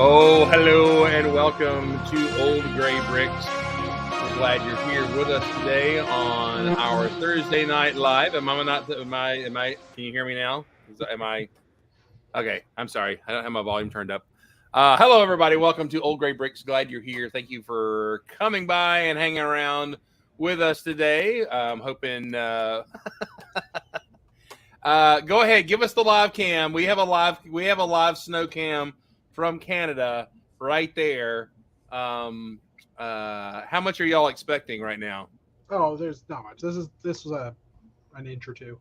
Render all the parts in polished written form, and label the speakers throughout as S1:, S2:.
S1: Oh, hello and welcome to Old Gray Bricks. We're glad you're here with us today on our Thursday night live. Am I, can you hear me now? Okay, I'm sorry. I don't have my volume turned up. Hello, everybody. Welcome to Old Gray Bricks. Glad you're here. Thank you for coming by and hanging around with us today. I'm hoping, go ahead, give us the live cam. We have a live snow cam from Canada right there. How much are y'all expecting right now?
S2: Oh, there's not much. This was an inch or two.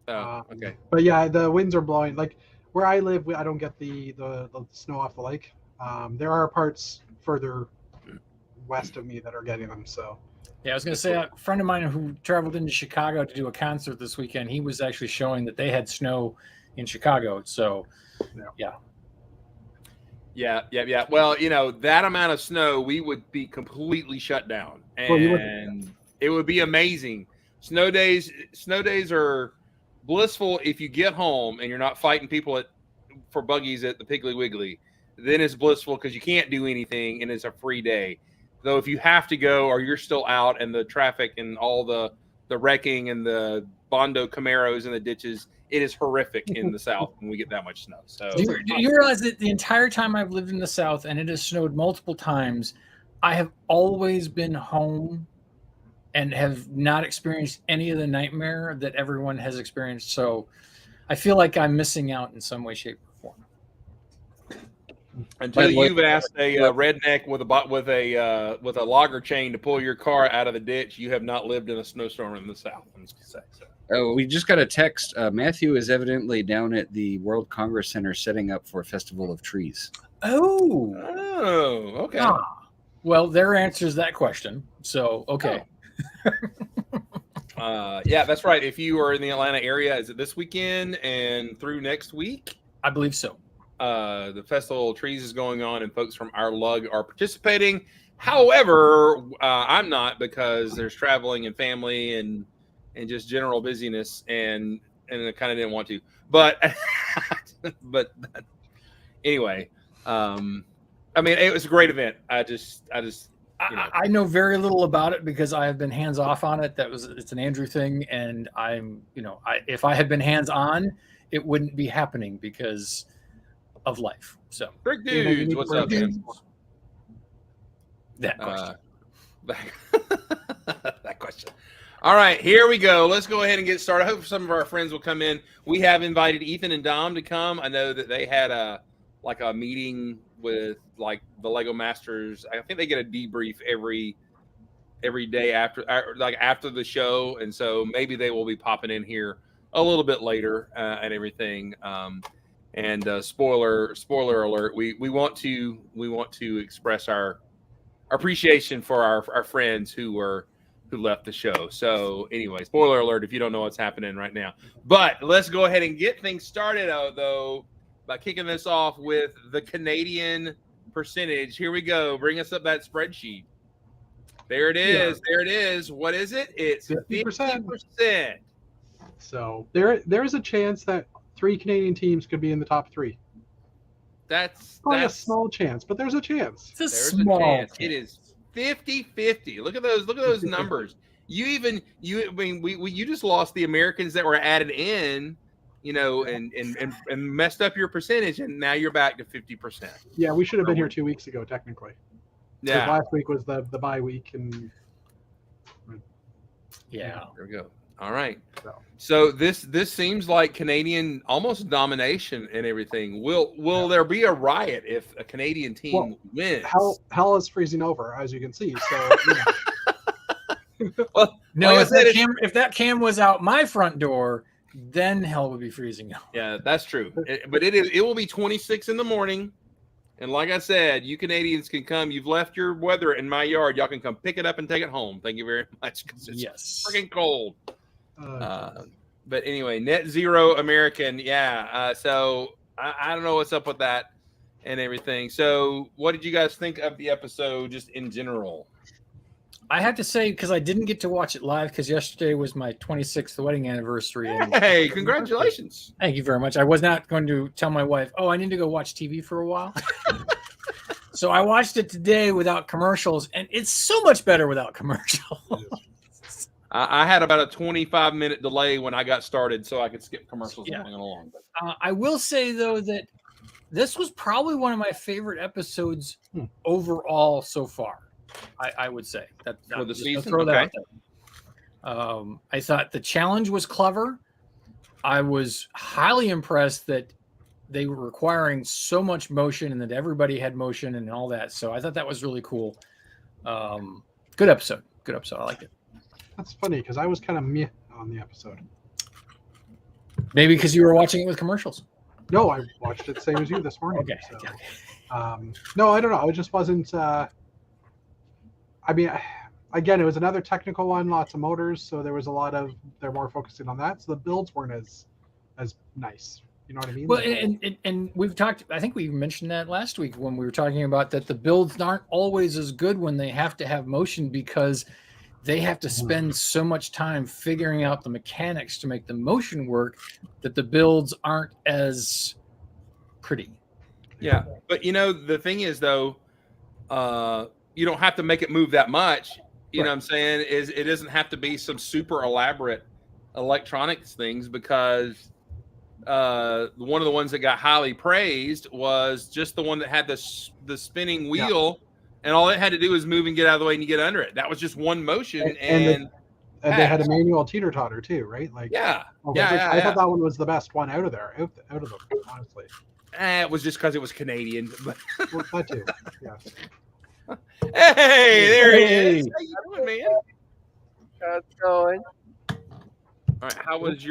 S1: Oh, okay.
S2: But yeah, the winds are blowing. Like where I live, I don't get the snow off the lake. There are parts further west of me that are getting them. So
S3: yeah, I was going to say a friend of mine who traveled into Chicago to do a concert this weekend, he was actually showing that they had snow in Chicago. So yeah.
S1: Well, that amount of snow, we would be completely shut down, and it would be amazing. Snow days are blissful if you get home and you're not fighting people for buggies at the Piggly Wiggly. Then it's blissful because you can't do anything and it's a free day. Though if you have to go or you're still out and the traffic and all the wrecking and the Bondo Camaros in the ditches, it is horrific in the South when we get that much snow. So
S3: do you realize that the entire time I've lived in the South, and it has snowed multiple times, I have always been home and have not experienced any of the nightmare that everyone has experienced. So I feel like I'm missing out in some way, shape, or form.
S1: Until you've asked a redneck with a logger chain to pull your car out of the ditch, you have not lived in a snowstorm in the South. I'm just gonna say so.
S4: Oh, we just got a text. Matthew is evidently down at the World Congress Center setting up for a festival of trees.
S3: Oh,
S1: okay.
S3: Well, there answers that question. So, okay.
S1: Yeah, that's right. If you are in the Atlanta area, is it this weekend and through next week?
S3: I believe so.
S1: The Festival of Trees is going on, and folks from our lug are participating. However, I'm not, because there's traveling and family and just general busyness, and I kind of didn't want to. But anyway, I mean, it was a great event. I
S3: know very little about it because I have been hands off on it. It's an Andrew thing, and if I had been hands on, it wouldn't be happening because of life. So,
S1: Brick Dudes, what's up, man?
S3: That question.
S1: That question. All right, here we go. Let's go ahead and get started. I hope some of our friends will come in. We have invited Ethan and Dom to come. I know that they had a meeting with the Lego Masters. I think they get a debrief every day after the show, and so maybe they will be popping in here a little bit later and everything. And spoiler alert, we want to express our appreciation for our friends who left the show. So anyway, spoiler alert if you don't know what's happening right now. But let's go ahead and get things started though by kicking this off with the Canadian percentage. Here we go. Bring us up that spreadsheet. There it is. Yeah. There it is. What is it? It's 50%.
S2: So there is a chance that 3 Canadian teams could be in the top 3.
S1: That's
S2: a small chance, but there's a chance.
S3: It's a small chance.
S1: It is 50-50. Look at those numbers. You just lost the Americans that were added in, and messed up your percentage, and now you're back to 50%.
S2: Yeah, we should have been here 2 weeks ago, technically.
S1: Yeah,
S2: last week was the bye week, and
S3: yeah,
S1: there we go. All right. So this seems like Canadian almost domination and everything. Will there be a riot if a Canadian team wins?
S2: Hell is freezing over, as you can see. So
S3: well, no, if that cam was out my front door, then hell would be freezing over.
S1: Yeah, that's true. But it will be 26 in the morning. And like I said, you Canadians can come. You've left your weather in my yard. Y'all can come pick it up and take it home. Thank you very much. It's freaking cold. But anyway, net zero American. Yeah. So I don't know what's up with that and everything. So what did you guys think of the episode just in general?
S3: I have to say, because I didn't get to watch it live because yesterday was my 26th wedding anniversary.
S1: Hey, congratulations.
S3: Thank you very much. I was not going to tell my wife, I need to go watch TV for a while. So I watched it today without commercials, and it's so much better without commercials.
S1: I had about a 25-minute delay when I got started, so I could skip commercials
S3: Yeah.
S1: along.
S3: I will say though that this was probably one of my favorite episodes overall so far. I would say that
S1: For the
S3: just
S1: season?
S3: throw that
S1: Okay.
S3: out there. I thought the challenge was clever. I was highly impressed that they were requiring so much motion and that everybody had motion and all that. So I thought that was really cool. Good episode. Good episode. I liked it.
S2: That's funny because I was kind of meh on the episode.
S3: Maybe because you were watching it with commercials.
S2: No, I watched it same as you this morning.
S3: Okay.
S2: So, no, I don't know. It just wasn't. I mean, again, it was another technical one, lots of motors, so there was a lot of. They're more focusing on that, so the builds weren't as nice. You know what I mean?
S3: Well, and we've talked. I think we mentioned that last week when we were talking about that the builds aren't always as good when they have to have motion because they have to spend so much time figuring out the mechanics to make the motion work that the builds aren't as pretty.
S1: Yeah, but the thing is though, you don't have to make it move that much. You know what I'm saying? It doesn't have to be some super elaborate electronics things because one of the ones that got highly praised was just the one that had the spinning wheel, and all it had to do was move and get out of the way and you get under it. That was just one motion, and
S2: they had a manual teeter totter too, right? Like
S1: I
S2: thought that one was the best one out of them, honestly.
S1: It was just because it was Canadian.
S2: Well, that too. Yes.
S1: Hey, there he is. How you doing, man?
S5: How's it going?
S1: All right, how was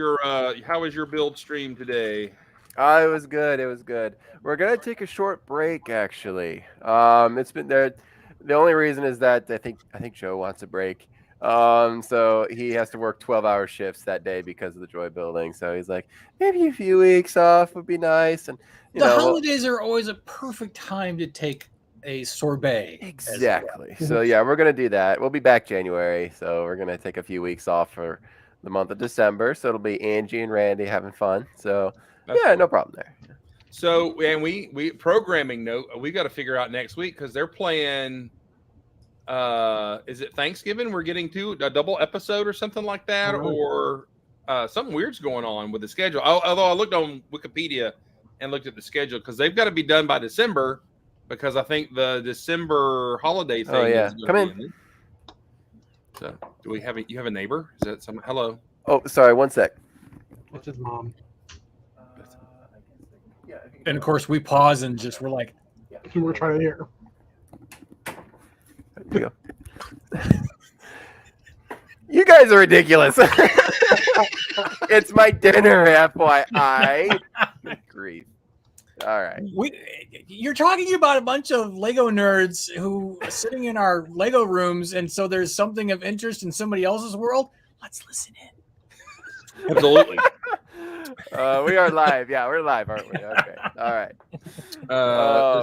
S1: your build stream today?
S5: It was good. It was good. We're gonna take a short break, actually. It's been there. The only reason is that I think Joe wants a break. So he has to work 12-hour shifts that day because of the joy building. So he's like, maybe a few weeks off would be nice. And
S3: the holidays are always a perfect time to take a sorbet.
S5: Exactly. So yeah, we're gonna do that. We'll be back January. So we're gonna take a few weeks off for the month of December. So it'll be Angie and Randy having fun. So yeah, no problem there.
S1: So, and we programming note, we got to figure out next week because they're playing. Is it Thanksgiving? We're getting to a double episode or something like that, or something weird's going on with the schedule. Although I looked on Wikipedia and looked at the schedule because they've got to be done by December because I think the December holiday thing.
S5: Oh yeah, come in.
S1: So, do we have you have a neighbor? Is that some? Hello.
S5: Oh, sorry. One sec.
S2: It's his mom.
S3: And of course, we pause and just we're like,
S2: We're trying to hear.
S5: There you go. You guys are ridiculous. It's my dinner, FYI. Good grief. All right.
S3: You're talking about a bunch of Lego nerds who are sitting in our Lego rooms, and so there's something of interest in somebody else's world. Let's listen in.
S1: Absolutely.
S5: We are live. Yeah, we're live, aren't we? Okay. All right.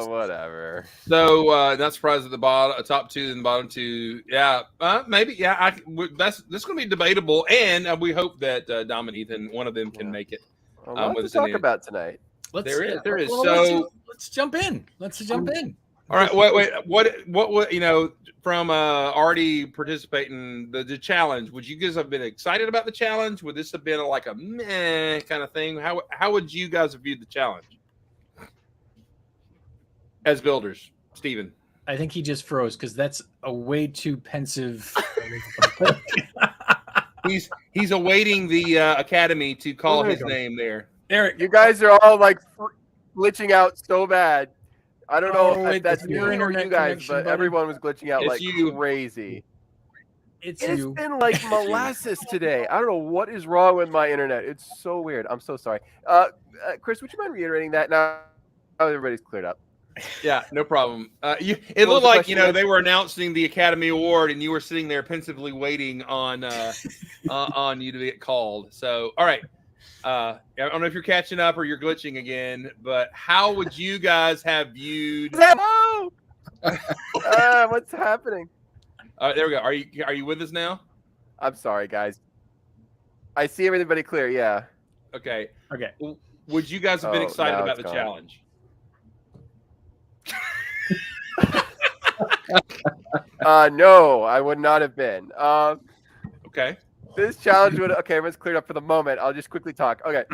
S5: Whatever.
S1: So not surprised at the bottom, top two and the bottom two. Yeah, maybe. Yeah, that's going to be debatable, and we hope that Dom and Ethan, one of them, can make it.
S5: What to talk about tonight?
S1: There is.
S3: Well,
S1: so
S3: let's jump in.
S1: All right. Wait. What? From already participating the challenge, would you guys have been excited about the challenge? Would this have been like a meh kind of thing? How would you guys have viewed the challenge as builders, Steven?
S3: I think he just froze because that's a way too pensive.
S1: he's awaiting the academy to call his name there.
S3: Eric,
S5: you guys are all like glitching out so bad. I don't know if that's you or you guys, but
S3: buddy.
S5: Everyone was glitching out like crazy.
S3: It's
S5: been like molasses today. I don't know what is wrong with my internet. It's so weird. I'm so sorry. Chris, would you mind reiterating that now? Oh, everybody's cleared up.
S1: Yeah, no problem. It looked like they were announcing the Academy Award, and you were sitting there pensively waiting on you to get called. So, all right. I don't know if you're catching up or you're glitching again, but how would you guys have viewed?
S5: What's happening?
S1: There we go. Are you with us now?
S5: I'm sorry, guys. I see everybody clear. Yeah.
S1: Okay. Would you guys have been excited about the challenge?
S5: No, I would not have been.
S1: Okay.
S5: This challenge would everyone's cleared up for the moment. I'll just quickly talk. Okay,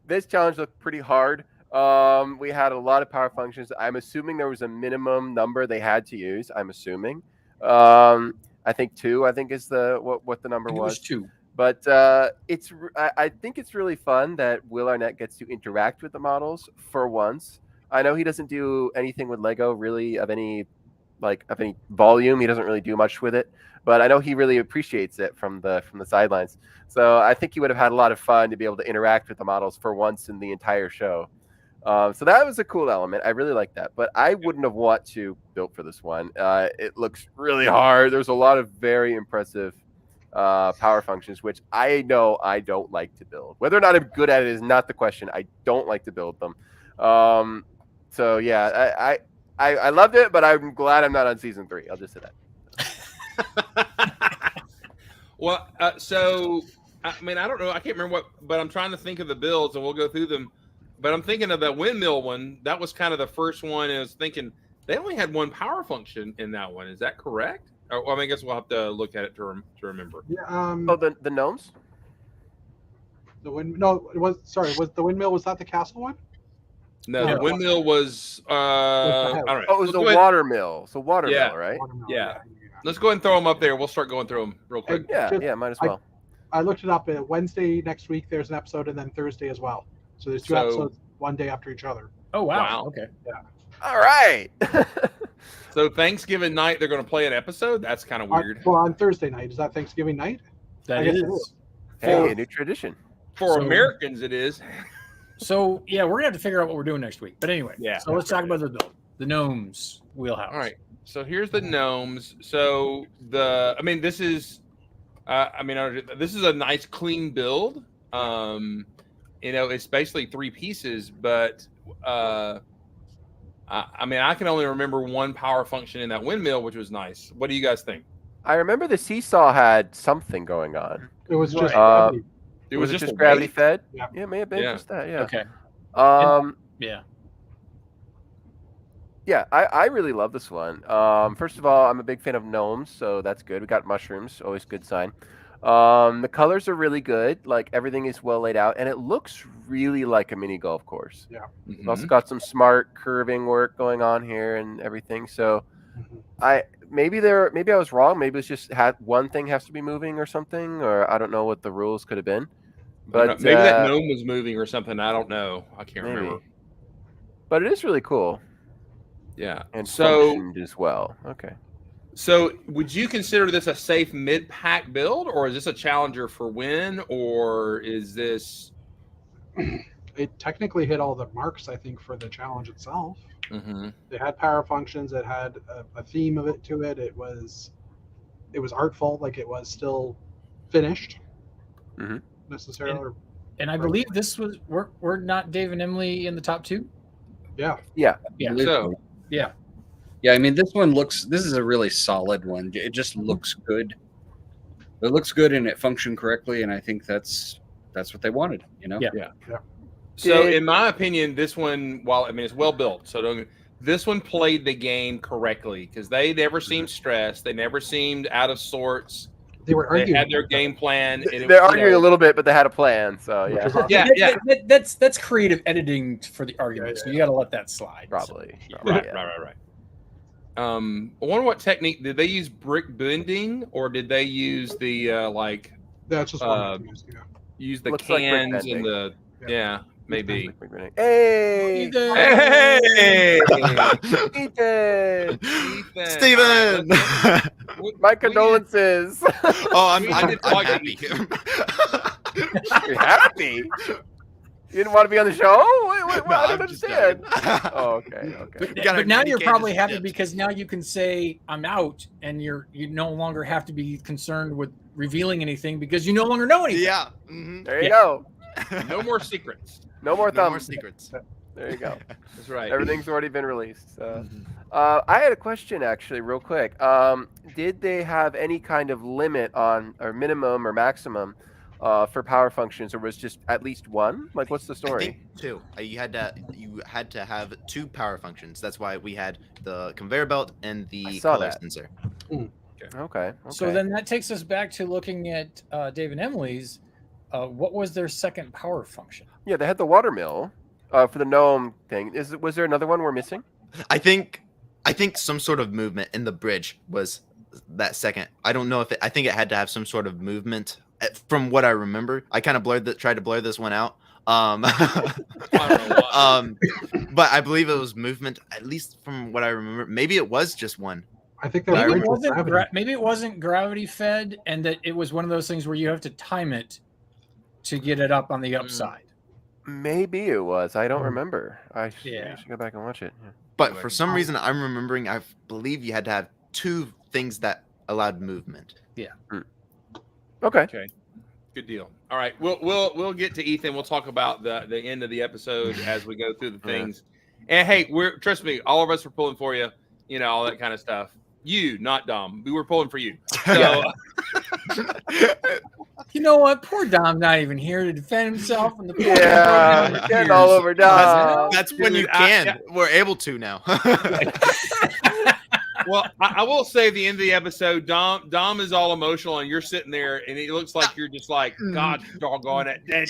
S5: this challenge looked pretty hard. We had a lot of power functions. I'm assuming there was a minimum number they had to use. I'm assuming. I think 2. I think is the what the number
S3: I think it was 2.
S5: But I think it's really fun that Will Arnett gets to interact with the models for once. I know he doesn't do anything with Lego really of any volume. He doesn't really do much with it, but I know he really appreciates it from the sidelines. So I think he would have had a lot of fun to be able to interact with the models for once in the entire show. So that was a cool element. I really like that, but I wouldn't have want to build for this one. It looks really hard. There's a lot of very impressive power functions, which I know I don't like to build. Whether or not I'm good at it is not the question. I don't like to build them. So yeah, I loved it, but I'm glad I'm not on season 3. I'll just say that.
S1: Well, so I mean, I don't know. I can't remember what, but I'm trying to think of the builds, and we'll go through them. But I'm thinking of the windmill one. That was kind of the first one, and I was thinking they only had one power function in that one. Is that correct? Or, I mean, I guess we'll have to look at it to remember.
S2: Yeah.
S5: Oh, the gnomes.
S2: The wind. No, it was. Sorry, was the windmill? Was that the castle one?
S1: No,
S2: No.
S1: the windmill was. All right.
S5: Oh, it was
S1: Let's
S5: the
S1: go ahead-
S5: watermill. So watermill,
S1: Yeah.
S5: right?
S2: Watermill,
S1: Yeah. Let's go ahead and throw them up there. We'll start going through them real quick.
S5: Yeah, might as well.
S2: I looked it up. Wednesday next week, there's an episode, and then Thursday as well. So there's 2 episodes, one day after each other.
S3: Oh wow.
S1: Wow.
S3: Okay.
S5: All right.
S1: So Thanksgiving night, they're going to play an episode. That's kind of weird.
S2: Well, on Thursday night. Is that Thanksgiving night?
S3: That
S2: I guess
S3: is.
S2: it is.
S5: Hey, a new tradition.
S1: For
S3: So-
S1: Americans, it is.
S3: So yeah, we're gonna have to figure out what we're doing next week. But anyway,
S1: Yeah.
S3: So let's talk about the build, the gnomes wheelhouse.
S1: All right. So here's the gnomes. So this is, this is a nice clean build. It's basically 3 pieces, but I can only remember one power function in that windmill, which was nice. What do you guys think?
S5: I remember the seesaw had something going on.
S2: It was just.
S5: Right.
S1: It
S5: was
S1: just
S5: just
S1: a
S5: gravity
S1: weight?
S5: fed.
S2: Yeah.
S5: Yeah, it may have been
S1: Yeah.
S5: just that. Yeah.
S3: Okay.
S5: Yeah.
S3: Yeah.
S5: I really love this one. First of all, I'm a big fan of gnomes, so that's good. We got mushrooms, always good sign. The colors are really good. Like everything is well laid out, and it looks really like a mini golf course.
S1: Mhm.
S5: It's also got some smart curving work going on here and everything. So maybe I was wrong. Maybe it's just had one thing has to be moving or something, or I don't know what the rules could have been. But
S1: Maybe that gnome was moving or something. I don't know. I can't remember.
S5: But it is really cool.
S1: Yeah.
S5: And
S1: So,
S5: functioned as well. Okay.
S1: so would you consider this a safe mid-pack build, or is this a challenger for win, or is this?
S2: It technically hit all the marks, I think, for the challenge itself.
S1: Mm-hmm.
S2: It had power functions. It had a theme of it to it. It was artful. Like it was still finished.
S5: Mhm.
S2: Necessarily.
S3: And I believe this was we're not Dave and Emily in the top 2.
S2: Yeah.
S3: Yeah.
S1: So,
S3: Yeah.
S4: Yeah, I mean, this is a really solid one. It just looks good. It looks good and it functioned correctly, and I think that's what they wanted,
S3: Yeah.
S1: So in my opinion, this one, it's well built. So this one played the game correctly because they never seemed stressed. They never seemed out of sorts.
S2: They were
S1: They
S2: arguing.
S1: had their game plan. And
S5: They're arguing a little bit, but they had a plan. So
S2: Which
S5: yeah,
S2: is awesome.
S1: Yeah.
S3: That's creative editing for the argument. So you got to let that slide.
S5: probably.
S1: Right.
S5: Yeah.
S1: I wonder what technique did they use? Brick bending, or did they use the
S2: That's just one.
S1: use the
S5: Looks like brick
S1: cans
S5: bending.
S1: and the
S2: Yeah.
S1: maybe.
S5: Hey,
S1: Hey,
S5: Ethan!
S6: Steven!
S5: My condolences.
S6: Oh, I'm
S1: We did
S6: I'm
S1: talk to
S6: happy.
S5: You're happy? You didn't want to be on the show? Wait,
S6: No,
S5: I don't
S6: I'm just
S5: understand.
S6: joking.
S5: Oh, okay.
S3: But now you're probably happy
S6: dips.
S3: because now you can say I'm out, and you no longer have to be concerned with revealing anything because you no longer know anything.
S6: Yeah. Mhm.
S5: There you go.
S1: no more secrets.
S5: No more
S6: No more
S5: thumbs.
S6: secrets.
S5: There you go.
S1: That's right.
S5: Everything's already been released.
S6: Mhm.
S5: I had a question actually, real quick. Did they have any kind of limit on, or minimum or maximum, for power functions, or was just at least one? Like, what's the
S6: I
S5: story?
S6: think two. You had to have two power functions. That's why we had the conveyor belt and
S5: I
S6: the
S5: saw
S6: color
S5: that.
S6: sensor.
S5: Okay.
S3: So then that takes us back to looking at Dave and Emily's. What was their second power function?
S5: Yeah, they had the water mill for the gnome thing. Was there another one we're missing?
S6: I think some sort of movement in the bridge was that second. I don't know if I think it had to have some sort of movement from what I remember. I kind of tried to blur this one out. But I believe it was movement, at least from what I remember. Maybe it was just one.
S2: I think that
S3: Maybe
S2: bridge
S3: it
S2: was
S3: wasn't.
S2: gravity.
S3: Maybe it wasn't gravity fed, and that it was one of those things where you have to time it to get it up on the upside.
S5: Maybe it was. I don't
S2: Hmm.
S5: remember. I
S3: Yeah.
S5: should go back and watch it. Yeah.
S6: But for some reason, I'm remembering. I believe you had to have two things that allowed movement.
S5: Okay.
S1: Good deal. All right, we'll get to Ethan. We'll talk about the end of the episode as we go through the things. And hey, trust me, all of us were pulling for you. You know, all that kind of stuff. You, not Dom. We were pulling for you. So,
S3: You know what? Poor Dom's not even here to defend himself. And the poor
S5: Yeah,
S3: program
S5: getting all
S3: appears.
S5: over Dom.
S6: That's when you
S1: Dude,
S6: can. We're able to now.
S1: well, I will say at the end of the episode, Dom is all emotional, and you're sitting there, and it looks like you're just like, God, doggone it.
S6: And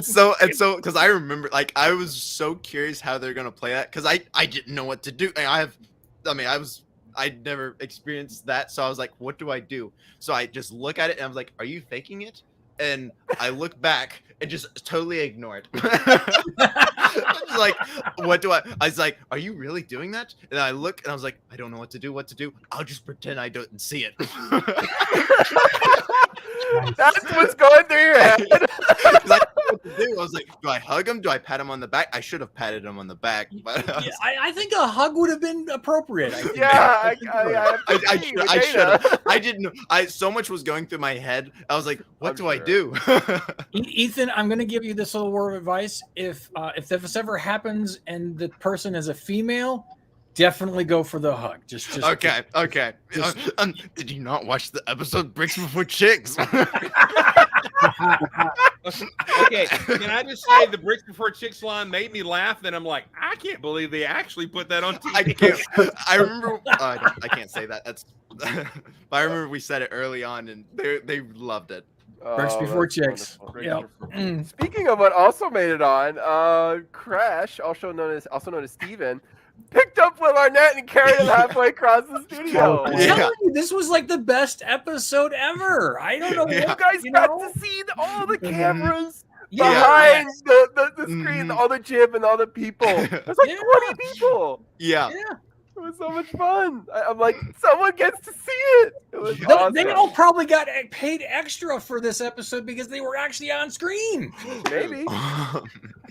S6: so because I remember, like, I was so curious how they're gonna play that because I didn't know what to do. I'd never experienced that, so I was like, what do I do? So I just look at it and I was like, are you faking it? And I look back and just totally ignore it. Just like, what do I was like, are you really doing that? And I look and I was like, I don't know what to do. I'll just pretend I don't see it.
S5: That's what's going through your head.
S6: 'Cause I didn't know what to do. I was like, do I hug him? Do I pat him on the back? I should have patted him on the back, but I was
S3: Yeah, I think a hug would have been appropriate. I think.
S5: Yeah,
S6: I should have. I didn't know. So much was going through my head. I was like, what
S5: I'm
S6: do I
S5: sure.
S6: do?
S3: Ethan, I'm going to give you this little word of advice. If this ever happens and the person is a female, definitely go for the hug. Just
S6: Okay.
S3: Just-
S6: Did you not watch the episode Bricks Before Chicks?
S1: Okay, can I just say the Bricks Before Chicks line made me laugh? Then I'm like, I can't believe they actually put that on TV.
S6: I can't. I remember. I can't say that. That's. But I remember we said it early on, and they loved it.
S3: Bricks Before
S5: that's
S3: Chicks.
S5: wonderful.
S3: Yep. Mm.
S5: Speaking of what also made it on, Crash, also known as Steven, picked up Will Arnett and carried him halfway across the studio.
S2: I'm
S3: I'm
S6: Yeah.
S3: telling you, this was like the best episode ever. I don't know.
S6: Yeah.
S5: You guys
S3: You
S5: got
S3: know?
S5: to see all the cameras
S3: Yeah.
S5: behind the screen,
S6: Mhm.
S5: all the jib and all the people. There's like
S3: Yeah.
S5: 20 people.
S6: Yeah.
S3: Yeah.
S5: It was so much fun. I'm like, someone gets to see it. It was awesome.
S3: They all probably got paid extra for this episode because they were actually on screen.
S5: Maybe.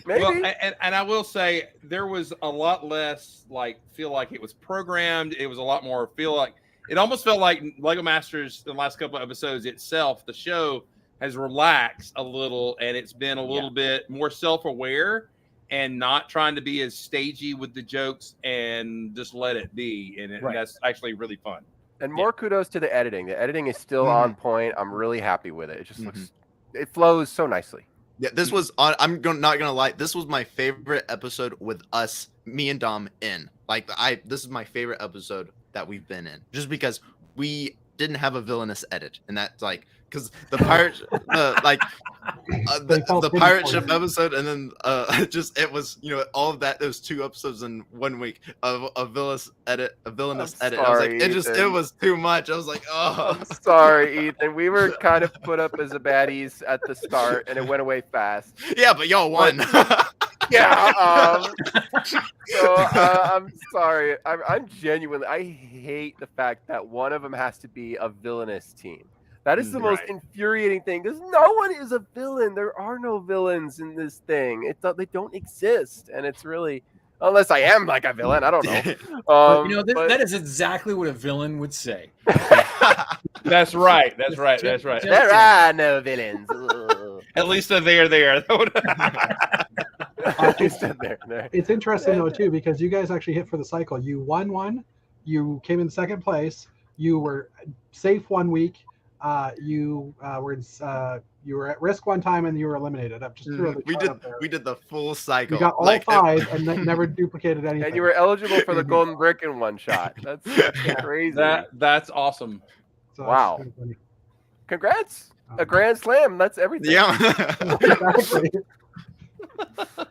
S5: Maybe.
S1: Well, and I will say there was a lot less feel like it was programmed. It was a lot more it almost felt like Lego Masters in the last couple of episodes itself. The show has relaxed a little, and it's been a little bit more self-aware and not trying to be as stagey with the jokes and just let it be. And that's actually really fun.
S5: And more kudos to the editing. The editing is still on point. I'm really happy with it. It just looks, it flows so nicely.
S6: Yeah, this was on. Not gonna lie. This was my favorite episode with us, me and Dom in. This is my favorite episode that we've been in, just because we didn't have a villainous edit, and that's because the pirate, the pirate ship episode, and then it was all of that. Those 2 episodes in 1 week of a villainous edit. I was like, it was too much. I was like, oh,
S5: I'm sorry, Ethan. We were kind of put up as the baddies at the start, and it went away fast.
S6: yeah, but y'all won.
S5: Yeah. So I'm sorry. I'm genuinely. I hate the fact that one of them has to be a villainous team. That is the most infuriating thing because no one is a villain. There are no villains in this thing. They don't exist, and it's really unless I am like a villain. I don't know.
S3: That is exactly what a villain would say.
S1: That's right. That's right. That's right.
S5: There are no villains.
S1: At least they're there.
S2: It's interesting though too because you guys actually hit for the cycle. You won one, you came in second place, you were safe 1 week, you you were at risk one time and you were eliminated. Up just threw the
S6: we
S2: chart
S6: did
S2: up there.
S6: we did the full cycle.
S2: You got all
S6: like,
S2: 5 and then never duplicated anything.
S5: And you were eligible for the golden brick in one shot. That's crazy.
S1: That's awesome.
S2: So
S5: Wow.
S2: it's kinda funny.
S5: Congrats. A grand slam. That's everything.
S6: Yeah.
S2: Exactly.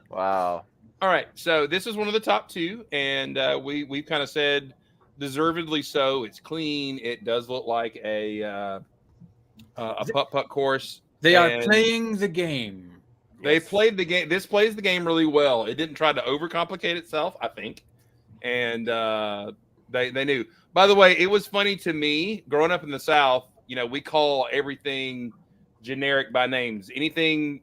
S5: Wow.
S1: All right, so this is one of the top 2, and we've kind of said deservedly so. It's clean. It does look like a putt course.
S3: They are
S1: and
S3: playing the game.
S1: They played the game. This plays the game really well. It didn't try to overcomplicate itself, I think, and they knew. By the way, it was funny to me growing up in the South. You know, we call everything generic by names. Anything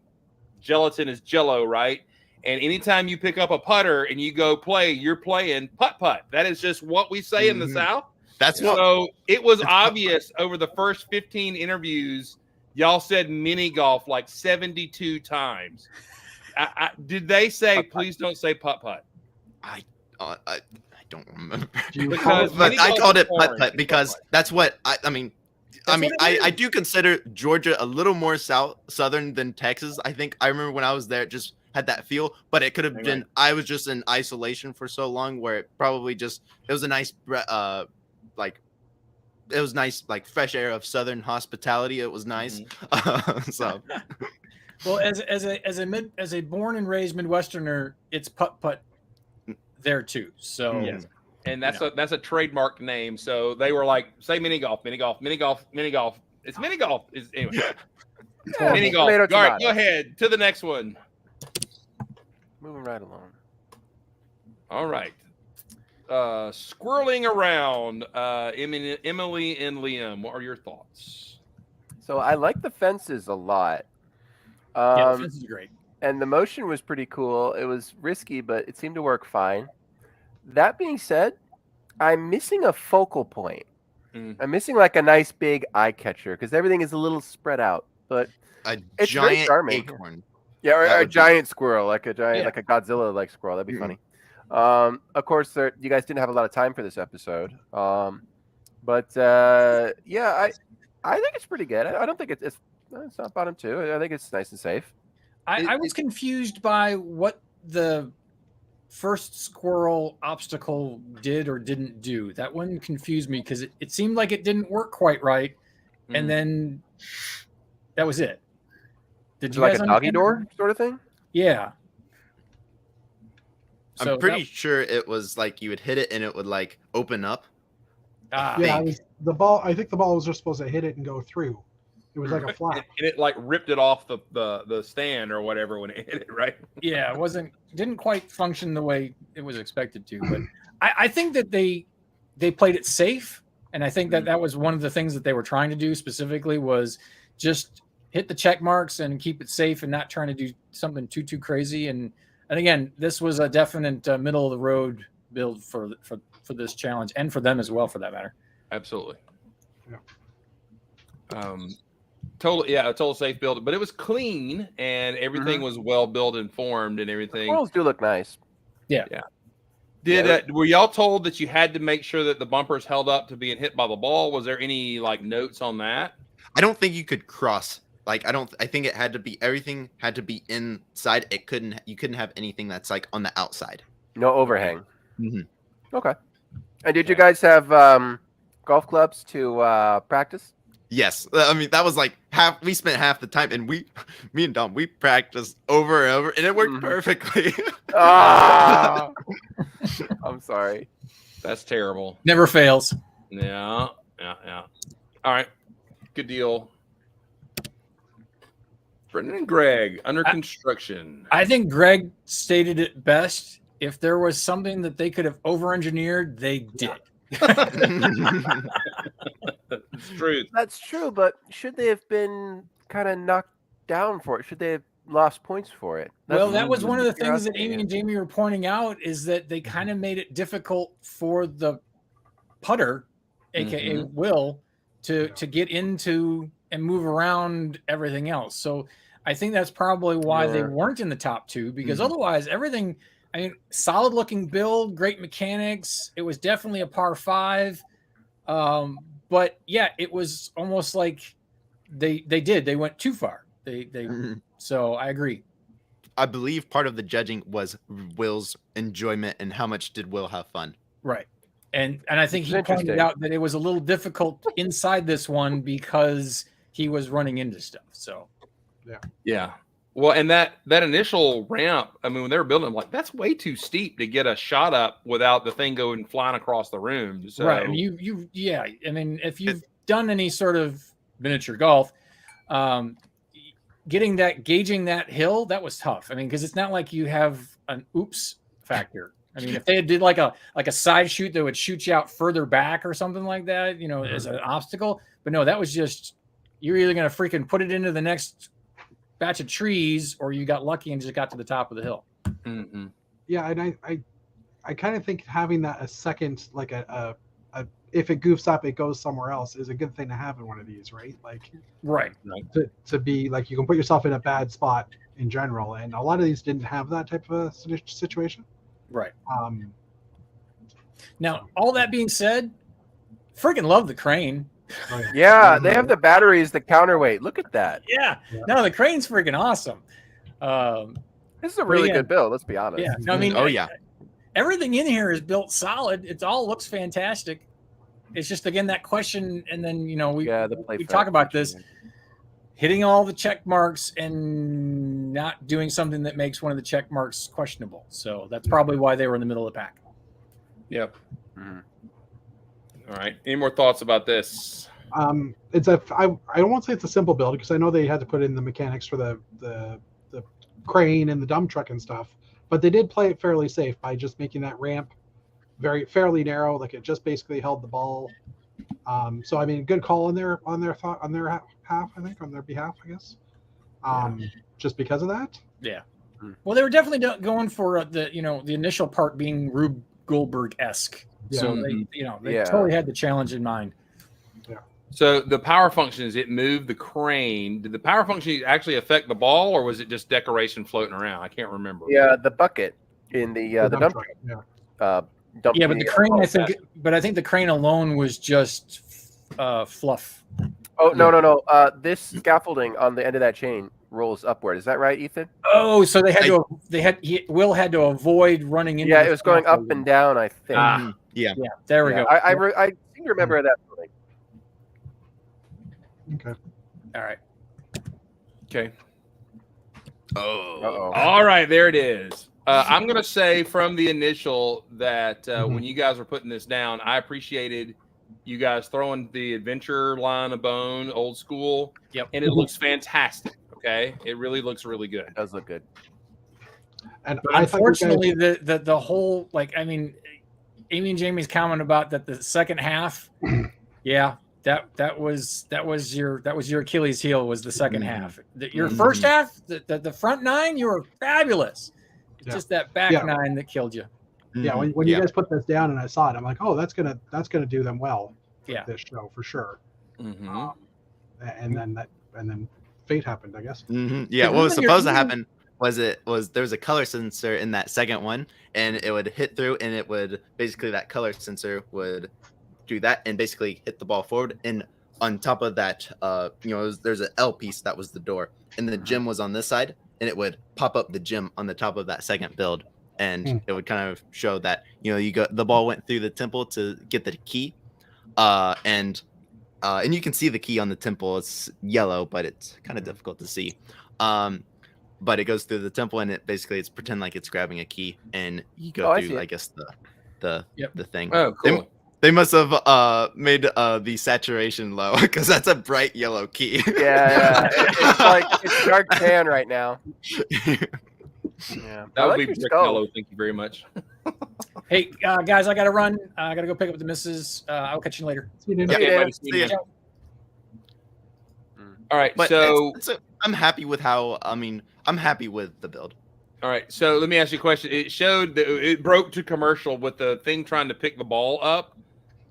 S1: gelatin is Jello, right? And anytime you pick up a putter and you go play, you're playing putt. That is just what we say in the South.
S6: That's what.
S1: So it was obvious over the first 15 interviews, y'all said mini golf like 72 times. Did they say, please don't say putt?
S6: I don't remember.
S1: Because
S6: But I
S1: mini-golf
S6: called
S1: is
S6: it
S1: foreign.
S6: putt because that's what I mean.
S1: That's what it
S6: I
S1: is.
S6: do consider Georgia a little more southern than Texas. I think I remember when I was there, it just had that feel, but it could have been I was just in isolation for so long where it probably just it was a nice like it was nice like fresh air of southern hospitality. It was nice. So
S3: Well, as a born and raised Midwesterner, it's putt there too. So
S1: Yes. And that's a trademark name. So they were like, say mini golf. It's mini golf. Anyway. Mini golf.
S5: Tomato,
S1: All right,
S5: tomato.
S1: go ahead to the next one.
S5: Moving right along.
S1: All right. Squirreling around. Emily and Liam, what are your thoughts?
S5: So I like the fences a lot.
S3: yeah, this is great.
S5: And the motion was pretty cool. It was risky, but it seemed to work fine. That being said, I'm missing a focal point. I'm missing like a nice big eye catcher because everything is a little spread out. But
S6: a
S5: it's very
S6: giant
S5: charming.
S6: acorn.
S5: Yeah, or
S6: That
S5: a
S6: would be-
S5: giant squirrel, like a giant,
S3: Yeah.
S5: like a Godzilla-like squirrel. That'd be funny. Of course, you guys didn't have a lot of time for this episode. But yeah, I think it's pretty good. I don't think it's not bottom 2. I think it's nice and safe.
S3: I was confused by what the first squirrel obstacle did or didn't do. That one confused me because it seemed like it didn't work quite right, and then that was it. Did you
S5: Like
S3: guys
S5: a doggy
S3: understand
S5: door
S3: that?
S5: sort of thing?
S3: Yeah. So
S6: I'm pretty sure it was like you would hit it and it would like open up.
S2: Yeah, the ball. I think the ball was just supposed to hit it and go through. It was like a
S1: And
S2: flap.
S1: it like ripped it off the stand or whatever when it hit it, right?
S3: Yeah, it didn't quite function the way it was expected to. But I think that they played it safe, and I think that was one of the things that they were trying to do specifically was just hit the check marks and keep it safe and not trying to do something too crazy. And again, this was a definite middle of the road build for this challenge and for them as well, for that matter.
S1: Absolutely.
S2: Yeah.
S1: A total safe build, but it was clean and everything was well built and formed and everything.
S5: Squirrels do look nice.
S1: Were y'all told that you had to make sure that the bumpers held up to being hit by the ball? Was there any like notes on that?
S6: I don't think you could cross. Like I think it had to be everything had to be inside. You couldn't have anything that's like on the outside.
S5: No overhang.
S6: Mhm.
S5: Okay. And did you guys have golf clubs to practice?
S6: Yes, I mean that was like half. We spent half the time, and me and Dom, we practiced over and over, and it worked perfectly.
S5: Ah! I'm sorry.
S1: That's terrible.
S3: Never fails.
S1: Yeah. All right, good deal. Brendan and Greg under construction.
S3: I think Greg stated it best. If there was something that they could have over-engineered, they did.
S1: It's true.
S5: That's true, but should they have been kind of knocked down for it? Should they have lost points for it?
S3: Well, that was one of the
S5: You're
S3: things that
S5: asking
S3: Amy
S5: me.
S3: and Jamie were pointing out is that they kind of made it difficult for the putter, aka Will, to get into and move around everything else. So I think that's probably why they weren't in the top 2, because otherwise everything, I mean, solid looking build, great mechanics. It was definitely a par 5. But yeah, it was almost like they did. They went too far. So I agree.
S6: I believe part of the judging was Will's enjoyment and how much did Will have fun.
S3: Right. And I think
S5: It's
S3: he pointed
S5: interesting.
S3: out that it was a little difficult inside this one because he was running into stuff. So
S1: Yeah. Well, and that initial ramp, I mean, when they were building, I'm like, that's way too steep to get a shot up without the thing going flying across the room. So,
S3: right. And yeah. I mean, if you've done any sort of miniature golf, gauging that hill, that was tough. I mean, because it's not like you have an oops factor. I mean, if they did like a side shoot that would shoot you out further back or something like that, you know, as an obstacle. But no, that was just, you're either going to freaking put it into the next batch of trees or you got lucky and just got to the top of the hill.
S1: mm-hmm.
S2: Yeah, and I kind of think having that a second, like a if it goofs up, it goes somewhere else is a good thing to have in one of these, right? Like,
S3: Right.
S2: to be like, you can put yourself in a bad spot in general, and a lot of these didn't have that type of a situation.
S3: Right.
S2: Um,
S3: Now, all that being said, freaking love the crane.
S2: oh,
S5: Yeah, they have the batteries, the counterweight. Look at that.
S3: Yeah.
S2: Yeah.
S3: No, the crane's freaking awesome.
S5: This is a really
S3: again,
S5: good build, let's be honest.
S3: Yeah. No, I mean,
S6: Oh, yeah.
S3: everything in here is built solid. It all looks fantastic. It's just, again, that question. And then, you know, we talk about this, hitting all the check marks and not doing something that makes one of the check marks questionable. So that's probably why they were in the middle of the pack.
S1: Yep.
S5: Mhm.
S1: All right. Any more thoughts about this?
S2: It's I won't say it's a simple build because I know they had to put in the mechanics for the crane and the dump truck and stuff, but they did play it fairly safe by just making that ramp fairly narrow. Like, it just basically held the ball. So I mean, good call on their half, I think, on their behalf, I guess. Just because of that.
S3: Yeah. Well, they were definitely going for the initial part being Rube Goldberg-esque.
S2: Yeah.
S3: So they totally had the challenge in mind.
S1: So the power function, is it moved the crane? Did the power function actually affect the ball, or was it just decoration floating around? I can't remember.
S5: Yeah, the bucket in the dump truck.
S2: Yeah.
S5: Dumped
S3: Yeah, but the crane,
S5: ball
S3: I think,
S5: back.
S3: but I think the crane alone was just fluff.
S5: Oh no! This scaffolding on the end of that chain rolls upward. Is that right, Ethan?
S3: Oh, so Will had to avoid running into.
S5: Yeah,
S3: the
S5: it was going up
S3: scaffolding.
S5: and down. I think.
S6: Yeah.
S3: Yeah, there we
S5: Yeah,
S3: go.
S5: I seem to remember that building.
S2: Okay.
S3: All right.
S1: Okay.
S5: Uh-oh.
S1: All right, there it is. I'm going to say from the initial that when you guys were putting this down, I appreciated you guys throwing the adventure line of bone, old school.
S3: Yep.
S1: And it looks fantastic. Okay. It really looks really good.
S5: It does look good.
S2: And
S3: But
S2: I thought you guys-
S3: unfortunately, the whole, like, I mean, Amy and Jamie's comment about that the second half, yeah, that was your Achilles heel was the second half. Your first half, the front nine, you were fabulous. It's just that back nine that killed you.
S2: Yeah, when you guys put this down and I saw it, I'm like, oh, that's gonna do them well.
S3: Yeah.
S2: This show for sure.
S1: Mm-hmm.
S2: And then fate happened, I guess.
S6: Yeah, what was supposed to happen was there was a color sensor in that second one, and it would hit through, and it would basically, that color sensor would do that and basically hit the ball forward. And on top of that, there's an L piece that was the door, and the gym was on this side, and it would pop up the gym on the top of that second build, and it would kind of show that the ball went through the temple to get the key, and you can see the key on the temple. It's yellow, but it's kind of difficult to see. But it goes through the temple, and it's pretend like it's grabbing a key, and you go through, I guess, the thing.
S1: Oh, cool.
S6: They must have made the saturation low because that's a bright yellow key.
S5: Yeah. It's like it's dark tan right now. Yeah,
S1: That would be brick yellow. Thank you very much.
S3: Hey, guys, I got to run. I got to go pick up the missus. I'll catch you later.
S2: See you, dude.
S1: Okay, buddy,
S6: See ya.
S1: All right,
S6: But
S1: so
S6: I'm happy with I'm happy with the build.
S1: all right, so let me ask you a question. It showed that it broke to commercial with the thing trying to pick the ball up.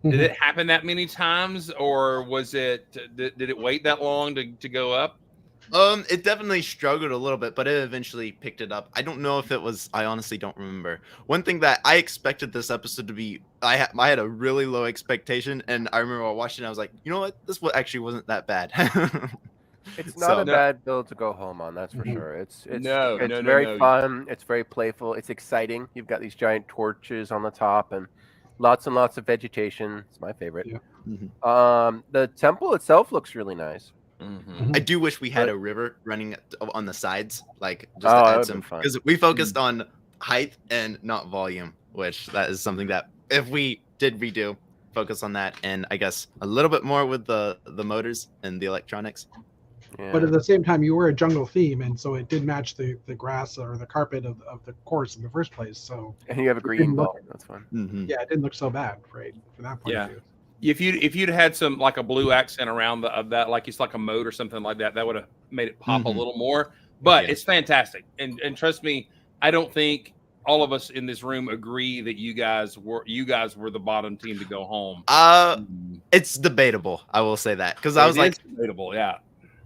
S1: Did it happen that many times, or was it? Did it wait that long to go up?
S6: It definitely struggled a little bit, but it eventually picked it up. I don't know if it was. I honestly don't remember. One thing that I expected this episode to be, I had a really low expectation, and I remember watching it, I was like, you know what, this actually wasn't that bad.
S5: It's not a
S1: No.
S5: bad build to go home on, that's for
S2: Mhm.
S5: sure. It's
S1: No,
S5: it's
S1: no, no,
S5: very
S1: no.
S5: fun. It's very playful. It's exciting. You've got these giant torches on the top and lots of vegetation. It's my favorite.
S2: Yeah.
S5: The temple itself looks really nice.
S1: Mhm.
S6: I do wish we had
S5: But-
S6: a river running on the sides, like just
S5: Oh,
S6: to
S5: that
S6: add
S5: would've
S6: some,
S5: been fun.
S6: because we focused on height and not volume, which that is something that if we did redo, focus on that, and I guess a little bit more with the motors and the electronics.
S5: Yeah.
S2: But at the same time, you were a jungle theme, and so it did match the grass or the carpet of the course in the first place. So
S5: and you have a green
S2: didn't look-
S5: ball. That's fun.
S6: Mm-hmm.
S2: yeah, it didn't look so bad, right? From that point
S1: Yeah.
S2: of view.
S1: If you'd had some like a blue accent around of that, like it's like a moat or something like that, that would have made it pop a
S6: Mhm.
S1: little more. But
S6: Yeah.
S1: it's fantastic, and trust me, I don't think all of us in this room agree that you guys were the bottom team to go home.
S6: It's debatable. I will say that because I was
S1: It
S6: like,
S1: is debatable, yeah.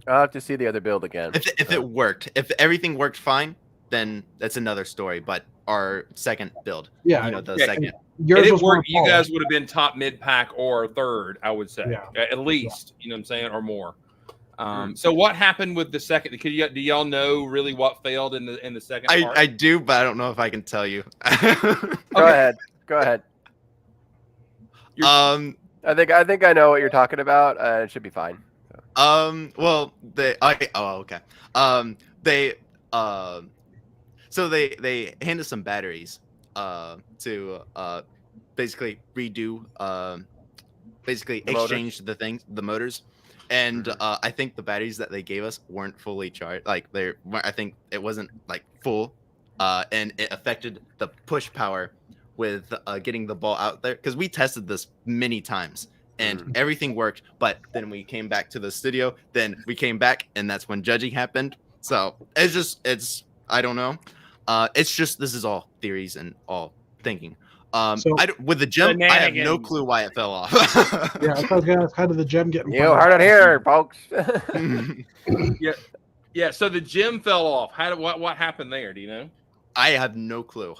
S5: I'll have to see the other build again.
S6: if it worked, if everything worked fine, then that's another story. But our second build,
S2: Yeah,
S6: you know, the
S1: Yeah,
S6: second.
S2: yours
S1: If it
S2: was more
S1: worked, you guys
S2: polished.
S1: would have been top mid pack or third, I would say,
S2: Yeah.
S1: at least. You know what I'm saying, or more. So what happened with the second? Do y'all know really what failed in the second part?
S6: I do, but I don't know if I can tell you.
S5: Go ahead. Go ahead.
S6: um,
S5: I think I know what you're talking about. It should be fine.
S6: well, okay. They, so they handed some batteries, to, basically redo, basically
S5: The motor?
S6: exchange the motors. And I think the batteries that they gave us weren't fully charged. Like I think it wasn't like full, and it affected the push power with getting the ball out there. Because we tested this many times and everything worked. But then we came back to the studio. Then we came back, and that's when judging happened. So it's I don't know. It's just this is all theories and all thinking.
S2: So-
S6: with the gem, I have no
S1: Shenanigans.
S6: clue why it fell off.
S2: Yeah, I was gonna ask, how did the gem get in
S5: You
S2: front of
S5: heard it here, folks.
S1: Yeah. So the gym fell off. What happened there? Do you know?
S6: I have no clue.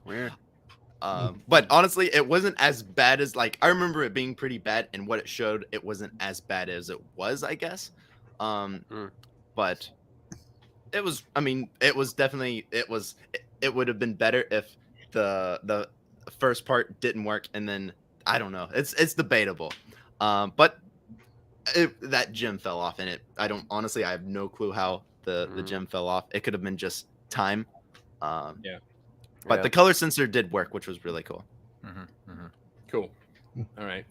S5: Weird.
S6: But honestly, it wasn't as bad as like I remember it being pretty bad, and what it showed, it wasn't as bad as it was, I guess. But it was. I mean, it was definitely. It would have been better if the first part didn't work, and then I don't know. It's debatable. But that gem fell off, and I don't honestly. I have no clue how the gem fell off. It could have been just time. But the color sensor did work, which was really cool.
S1: Cool. All right.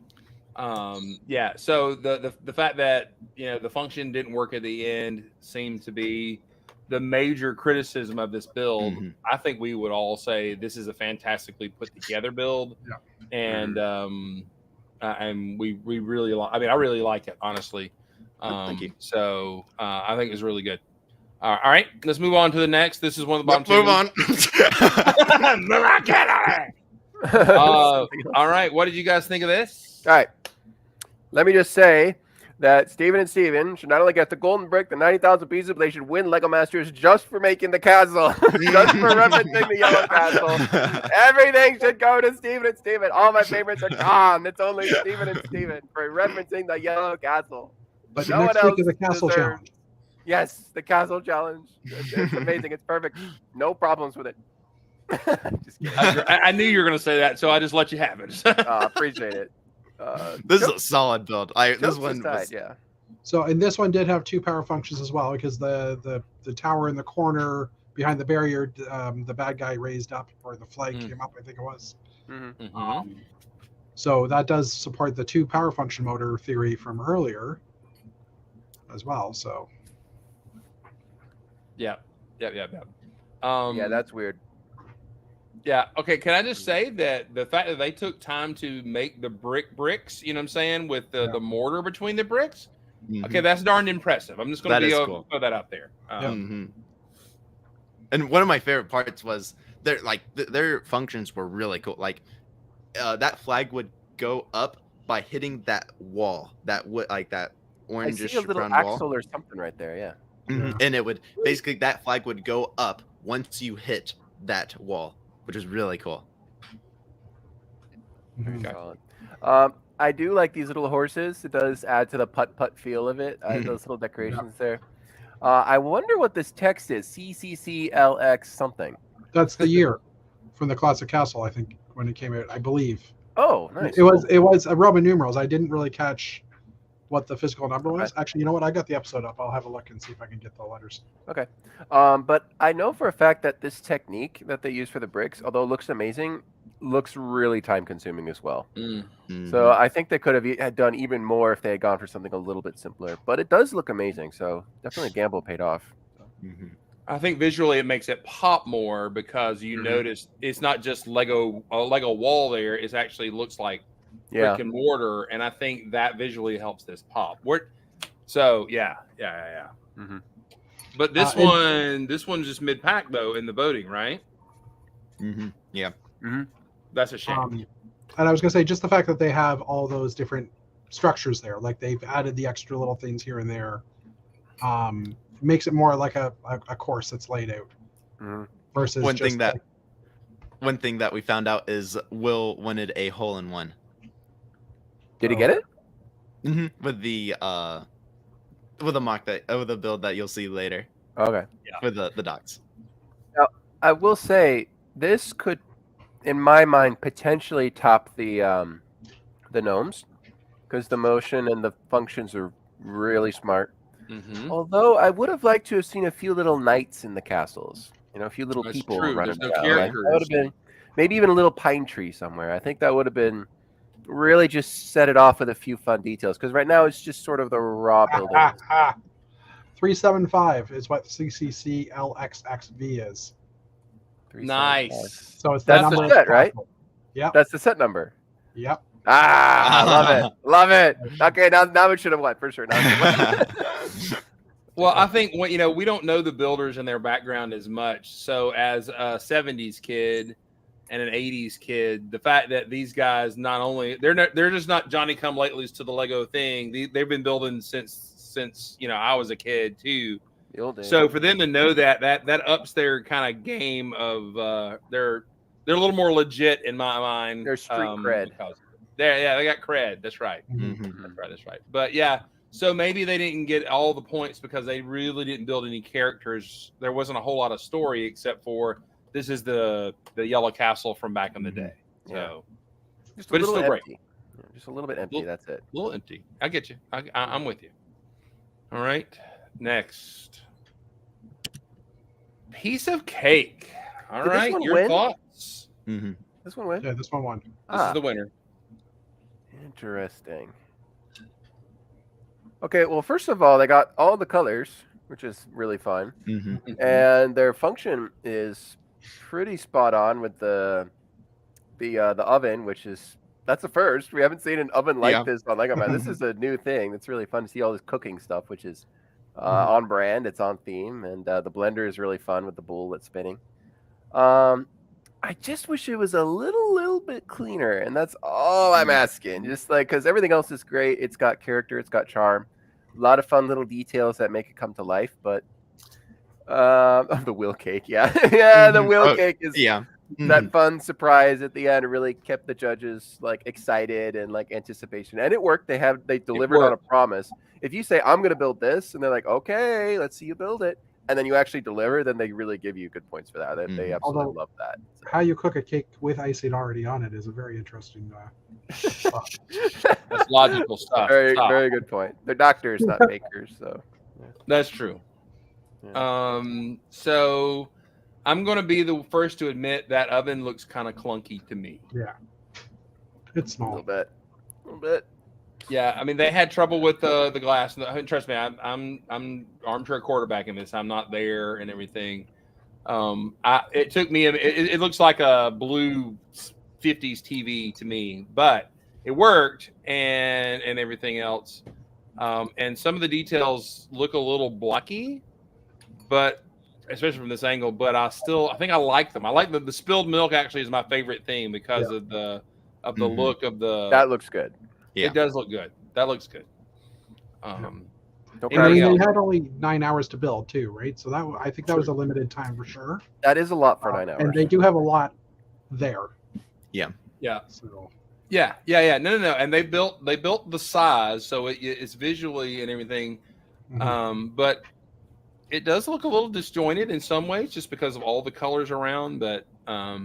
S1: Yeah. So the fact that the function didn't work at the end seemed to be the major criticism of this build. I think we would all say this is a fantastically put together build, and we really like. I mean, I really like it, honestly.
S6: Thank you.
S1: So I think it's really good. All right, let's move on to the next. This is one of the bottom
S6: Move on.
S1: all right, what did you guys think of this?
S5: All right. Let me just say that Steven and Steven should not only get the golden brick, the 90,000 pieces, but they should win Lego Masters just for making the castle, just for referencing the yellow castle. Everything should go to Steven and Steven. All my favorites are gone. It's only Steven and Steven for referencing the yellow castle.
S2: But
S5: No
S2: next
S5: one
S2: week is
S5: else
S2: a castle
S5: deserves-
S2: challenge.
S5: Yes, the castle challenge. It's amazing. It's perfect. No problems with it. Just kidding.
S1: I knew you were going to say that, so I just let you have it.
S5: Appreciate it.
S6: This is a solid build. This
S5: Jokes
S6: one
S5: aside,
S6: was,
S5: yeah.
S2: So, and this one did have two power functions as well, because the tower in the corner behind the barrier, the bad guy raised up, or the flag came up, I think it was.
S1: Mhm.
S2: So that does support the two power function motor theory from earlier as well. So
S1: Yeah.
S5: Yeah,
S1: Yeah,
S5: that's weird.
S1: yeah. Okay. Can I just say that the fact that they took time to make the bricks, you know what I'm saying, with the mortar between the bricks. Okay, that's darn impressive. I'm just going
S6: That
S1: to
S6: is
S1: throw
S6: cool.
S1: that out there.
S6: And one of my favorite parts was their functions were really cool. Like that flag would go up by hitting that wall, that wood, like that
S5: I
S6: orangish
S5: see a little
S6: round ball.
S5: axle or something right there. Yeah.
S6: Mhm. And it would basically that flag would go up once you hit that wall, which is really cool.
S5: Very
S2: Mhm.
S5: solid. I do like these little horses. It does add to the putt feel of it. Those little decorations there. I wonder what this text is. CCCLX something.
S2: That's the year from the Classic Castle, I think, when it came out, I believe.
S5: Oh, nice.
S2: It was Roman numerals. I didn't really catch what the physical number was.
S5: Okay.
S2: Actually, you know what? I got the episode up. I'll have a look and see if I can get the letters.
S5: Okay. But I know for a fact that this technique that they use for the bricks, although it looks amazing, looks really time consuming as well. So I think they could have had done even more if they had gone for something a little bit simpler. But it does look amazing. So definitely a gamble paid off.
S1: I think visually it makes it pop more because you notice it's not just a Lego wall there. It actually looks like brick and mortar, and I think that visually helps this pop. So yeah.
S5: Mhm.
S1: But this one's just mid pack though in the voting, right?
S6: Yeah.
S1: That's a shame.
S2: And I was going to say, just the fact that they have all those different structures there, like they've added the extra little things here and there, makes it more like a course that's laid out versus
S6: one
S2: just
S6: thing that we found out is Will wanted a hole in one.
S5: Did he get it?
S6: With the with the build that you'll see later.
S5: Okay.
S6: For the docks.
S5: Now, I will say this could, in my mind, potentially top the gnomes, because the motion and the functions are really smart. Although I would have liked to have seen a few little knights in the castles, a few little people running
S1: There's no
S5: around.
S1: characters.
S5: That would have been maybe even a little pine tree somewhere. I think that would have been really just set it off with a few fun details, because right now it's just sort of the raw building.
S2: 375 is what CCCLXXV is.
S1: Nice.
S2: So it's
S5: That's
S2: number
S5: the set, right?
S2: Yep.
S5: That's the set number.
S2: Yep.
S5: I love it. Okay, now it should have won for sure.
S1: Well, I think we don't know the builders and their background as much. So as a 70s kid and an 80s kid, the fact that these guys they're just not Johnny come latelys to the Lego thing. They've been building since I was a kid too. So for them to know that ups their kind of game of they're a little more legit in my mind.
S5: They're street cred.
S1: They got cred. That's right. That's right. But yeah, so maybe they didn't get all the points because they really didn't build any characters. There wasn't a whole lot of story except for this is the Yellow Castle from back in the day. So, but it's still
S5: empty.
S1: great.
S5: Just a little bit empty. That's it.
S1: A little empty. I get you. I'm with you. All right. Next. Piece of cake. All right. Your thoughts?
S5: This one win?
S2: Yeah, this one won.
S1: This is the winner.
S5: Interesting. Okay, well, first of all, they got all the colors, which is really fun, and their function is pretty spot on with the oven, that's a first. We haven't seen an oven like this on Lego Man. This is a new thing. It's really fun to see all this cooking stuff, which is on brand. It's on theme, and the blender is really fun with the bowl that's spinning. I just wish it was a little bit cleaner, and that's all I'm asking. Just because everything else is great. It's got character, it's got charm, a lot of fun little details that make it come to life. But the wheel cake, the wheel cake is that fun surprise at the end. Really kept the judges excited and anticipation, and it worked. They delivered on a promise. If you say I'm going to build this, and they're like, okay, let's see you build it, and then you actually deliver, then they really give you good points for that. They absolutely love that. So.
S2: How you cook a cake with icing already on it is a very interesting.
S1: That's logical stuff.
S5: Very good point. They're doctors, not bakers, so
S1: that's true. Yeah. So I'm going to be the first to admit that oven looks kind of clunky to me.
S2: Yeah, it's small.
S5: A little bit.
S1: Yeah, I mean they had trouble with the glass. Trust me, I'm armchair quarterback in this. I'm not there and everything. It took me. It looks like a blue 50s TV to me, but it worked and everything else. And some of the details look a little blocky, but especially from this angle. But I think I like them. I like the spilled milk. Actually, is my favorite thing because of the look of the.
S5: That looks good.
S1: Yeah. It does look good. That looks good.
S5: No
S2: And I
S1: Anything
S2: mean,
S1: else?
S2: they had only 9 hours to build too, right? So I think that was a limited time for sure.
S5: That is a lot for 9 hours.
S2: And they do have a lot there.
S1: Yeah.
S2: So
S1: Yeah. No. And they built the size, so it's visually and everything. But it does look a little disjointed in some ways, just because of all the colors around. But I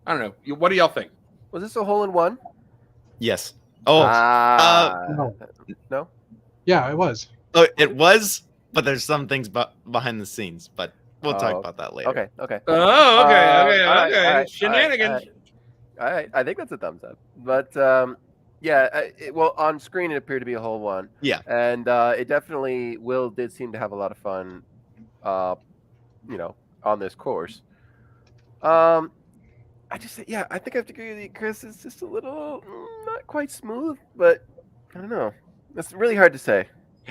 S1: don't know. What do y'all think?
S5: Was this a hole in one?
S6: Yes. Oh,
S5: No.
S2: yeah, it was.
S6: it was, but there's some things behind the scenes, but we'll talk about that later.
S5: Okay.
S1: Oh, okay.
S5: All right,
S1: Shenanigans.
S5: All right, I think that's a thumbs up. But well, on screen it appeared to be a hole one.
S6: Yeah.
S5: And it definitely Will did seem to have a lot of fun, on this course. I think I have to agree with you, Chris. It's just a little not quite smooth, but I don't know. It's really hard to say.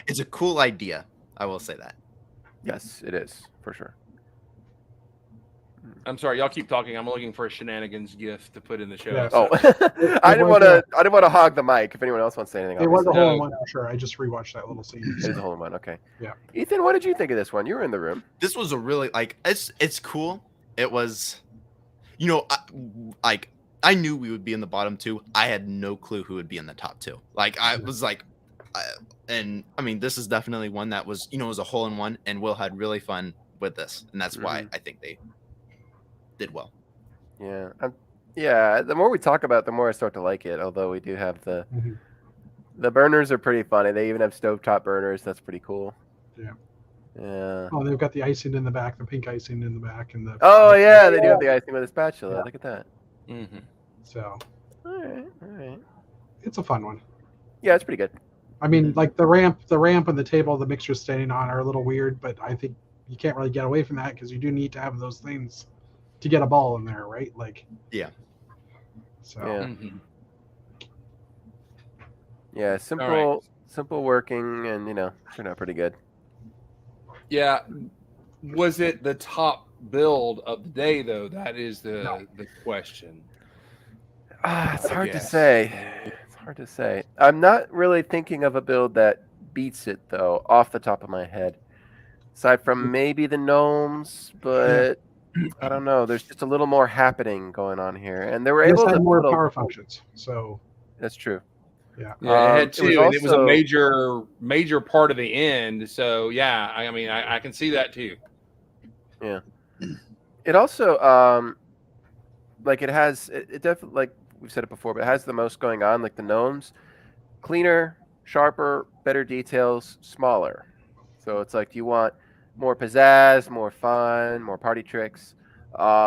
S6: It's a cool idea. I will say that.
S5: Yes, it is for sure.
S1: I'm sorry, y'all keep talking. I'm looking for a shenanigans gift to put in the show.
S2: Yeah.
S5: Oh,
S2: It
S5: I didn't
S2: was,
S5: want to hog the mic. If anyone else wants to say anything,
S2: It was a
S5: obviously.
S2: hole in one for sure. I just rewatched that little scene.
S5: It is a hole in one. Okay.
S2: Yeah.
S5: Ethan, what did you think of this one? You were in the room.
S6: This was a really it's cool. It was, I knew we would be in the bottom two. I had no clue who would be in the top two. I was like, and I mean, this is definitely one that was, was a hole in one, and Will had really fun with this, and that's why I think they did well.
S5: Yeah. Yeah. The more we talk about it, the more I start to like it. Although we do have the burners are pretty funny. They even have stovetop burners. That's pretty cool.
S2: Yeah.
S5: Yeah.
S2: Oh, they've got the icing in the back, the pink icing in the back, and the.
S5: Oh yeah, they do have the icing with a spatula.
S2: Yeah.
S5: Look at that.
S1: Mm-hmm.
S2: So.
S5: All right.
S2: It's a fun one.
S5: Yeah, it's pretty good.
S2: I mean, like the ramp and the table the mixer's standing on are a little weird, but I think you can't really get away from that because you do need to have those things to get a ball in there, right? Like.
S6: Yeah.
S2: So.
S5: Yeah. Yeah. Simple working, and turned out pretty good.
S1: Yeah. Was it the top build of the day, though? That is the question.
S5: It's hard to say. It's hard to say. I'm not really thinking of a build that beats it, though, off the top of my head. Aside from maybe the gnomes, but I don't know. There's just a little more happening going on here, and they were able to
S2: have more
S5: put
S2: power functions. So.
S5: That's true.
S2: Yeah.
S1: Yeah, it had two, and it was a
S5: also-
S1: major part of the end. So yeah, I mean, I can see that too.
S5: Yeah. It also it has it definitely, like we've said it before, but it has the most going on. Like the gnomes, cleaner, sharper, better details, smaller. So it's like, do you want more pizzazz, more fun, more party tricks,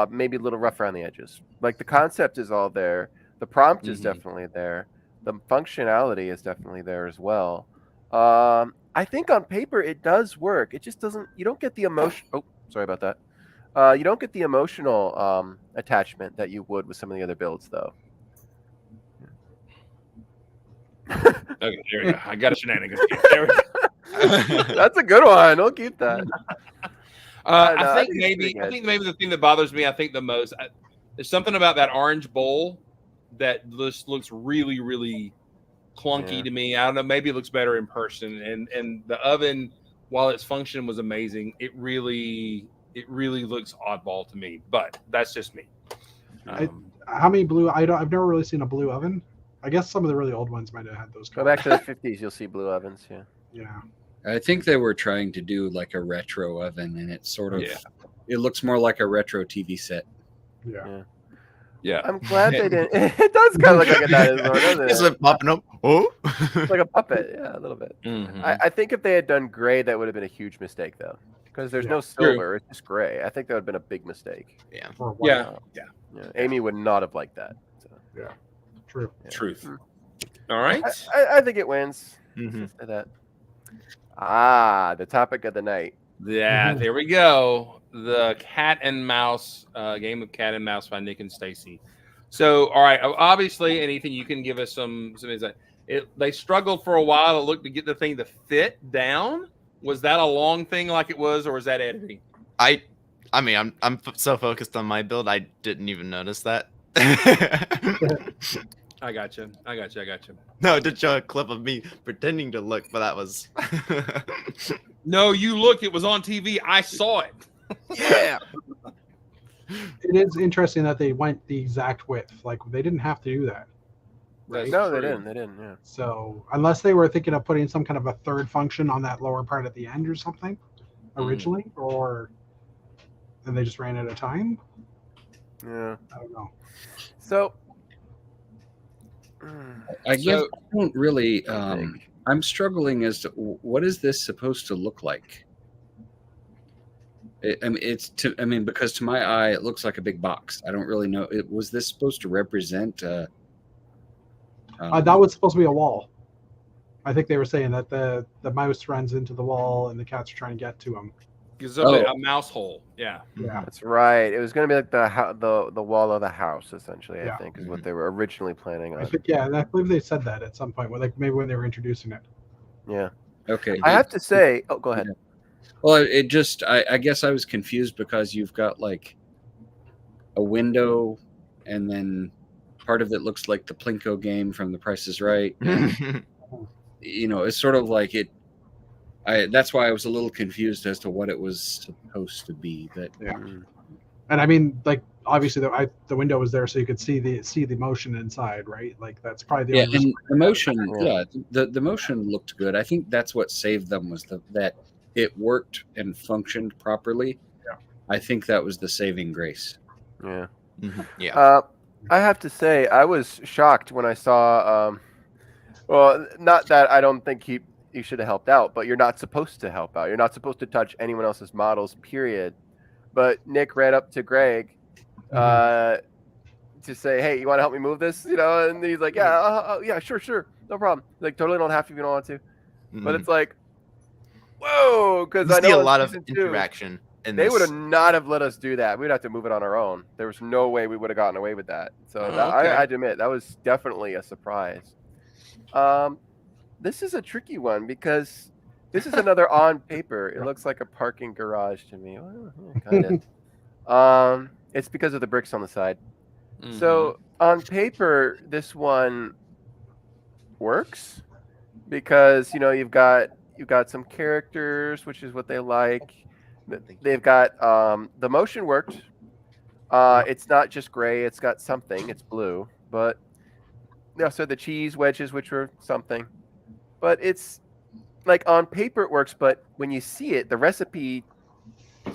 S5: maybe a little rough around the edges. Like the concept is all there. The prompt is definitely there. The functionality is definitely there as well. I think on paper it does work. It just doesn't. You don't get the emotion. Oh, sorry about that. You don't get the emotional attachment that you would with some of the other builds, though.
S1: Okay, there we go. I got a shenanigans. There we go.
S5: That's a good one. I'll keep that.
S1: I think
S5: it's
S1: maybe
S5: pretty good.
S1: the thing that bothers me, the most, there's something about that orange bowl that just looks really, really clunky to me. I don't know. Maybe it looks better in person. And the oven, while its function was amazing, it really looks oddball to me. But that's just me.
S2: How many blue? I've never really seen a blue oven. I guess some of the really old ones might have had those.
S5: Go back to the 50s. You'll see blue ovens. Yeah.
S2: Yeah.
S4: I think they were trying to do like a retro oven, and it's sort of it looks more like a retro TV set.
S2: Yeah.
S1: Yeah.
S5: I'm glad they didn't. It does kind of look like a dinosaur, doesn't
S6: Is
S5: it?
S6: it popping up? Oh,
S5: It's like a puppet. Yeah, a little bit.
S1: Mhm.
S5: I think if they had done gray, that would have been a huge mistake, though, because there's no silver. It's just gray. I think that would have been a big mistake.
S6: yeah.
S2: For a while.
S1: Yeah.
S5: Amy would not have liked that. So,
S2: True.
S5: yeah.
S1: Truth. All right.
S5: I think it wins.
S6: Mhm.
S5: Let's say that. The topic of the night.
S1: Yeah, there we go. The cat and mouse game of cat and mouse by Nick and Stacy. So, all right, obviously, and Ethan, you can give us some insight. They struggled for a while to look to get the thing to fit down. Was that a long thing like it was, or was that editing?
S6: I mean, I'm so focused on my build, I didn't even notice that.
S1: I got you.
S6: No, I did show a clip of me pretending to look, but that was.
S1: No, you looked. It was on TV. I saw it.
S6: Yeah.
S2: It is interesting that they went the exact width. Like they didn't have to do that.
S1: That's
S5: No,
S1: true.
S5: they didn't. They didn't. Yeah.
S2: So unless they were thinking of putting some kind of a third function on that lower part at the end or something originally, or then they just ran out of time.
S5: Yeah.
S2: I don't know.
S5: So.
S4: I guess
S1: So-
S4: I don't really.
S5: think.
S4: I'm struggling as to what is this supposed to look like. I mean, because to my eye, it looks like a big box. I don't really know. Was this supposed to represent?
S2: That was supposed to be a wall. I think they were saying that the mouse runs into the wall and the cats are trying to get to him.
S1: It's a mouse hole. Yeah.
S2: Yeah.
S5: That's right. It was going to be like the wall of the house, essentially. I
S2: Yeah.
S5: think is what they were originally planning
S2: I
S5: on.
S2: think, yeah, and I believe they said that at some point, like maybe when they were introducing it.
S5: Yeah.
S4: Okay.
S5: I have to say. Oh, go ahead.
S4: Well, it just. I guess I was confused because you've got like a window, and then part of it looks like the Plinko game from The Price is Right. And, it's sort of like it. That's why I was a little confused as to what it was supposed to be. But
S2: Yeah. And I mean, like obviously the window was there so you could see the motion inside, right? Like that's probably the only reason.
S4: and the motion, the motion looked good. I think that's what saved them was that it worked and functioned properly.
S2: Yeah.
S4: I think that was the saving grace.
S5: Yeah.
S6: Yeah.
S5: I have to say, I was shocked when I saw. Well, not that I don't think he should have helped out, but you're not supposed to help out. You're not supposed to touch anyone else's models, period. But Nick ran up to Greg to say, "Hey, you want to help me move this?" And he's like, "Yeah, yeah, sure, no problem." Like, totally don't have to if you don't want to. But it's like, whoa, because I
S6: see
S5: know
S6: a lot of
S5: season 2,
S6: interaction.
S5: they would have not have let us do that. We'd have to move it on our own. There was no way we would have gotten away with that. So
S6: Oh,
S5: that,
S6: okay.
S5: I had to admit that was definitely a surprise. This is a tricky one because this is another on paper. It looks like a parking garage to me. Well, kind of. It's because of the bricks on the side. So on paper, this one works because you've got some characters, which is what they like. They've got the motion worked. It's not just gray; it's got something. It's blue, but so the cheese wedges, which were something. But it's like on paper it works, but when you see it, the recipe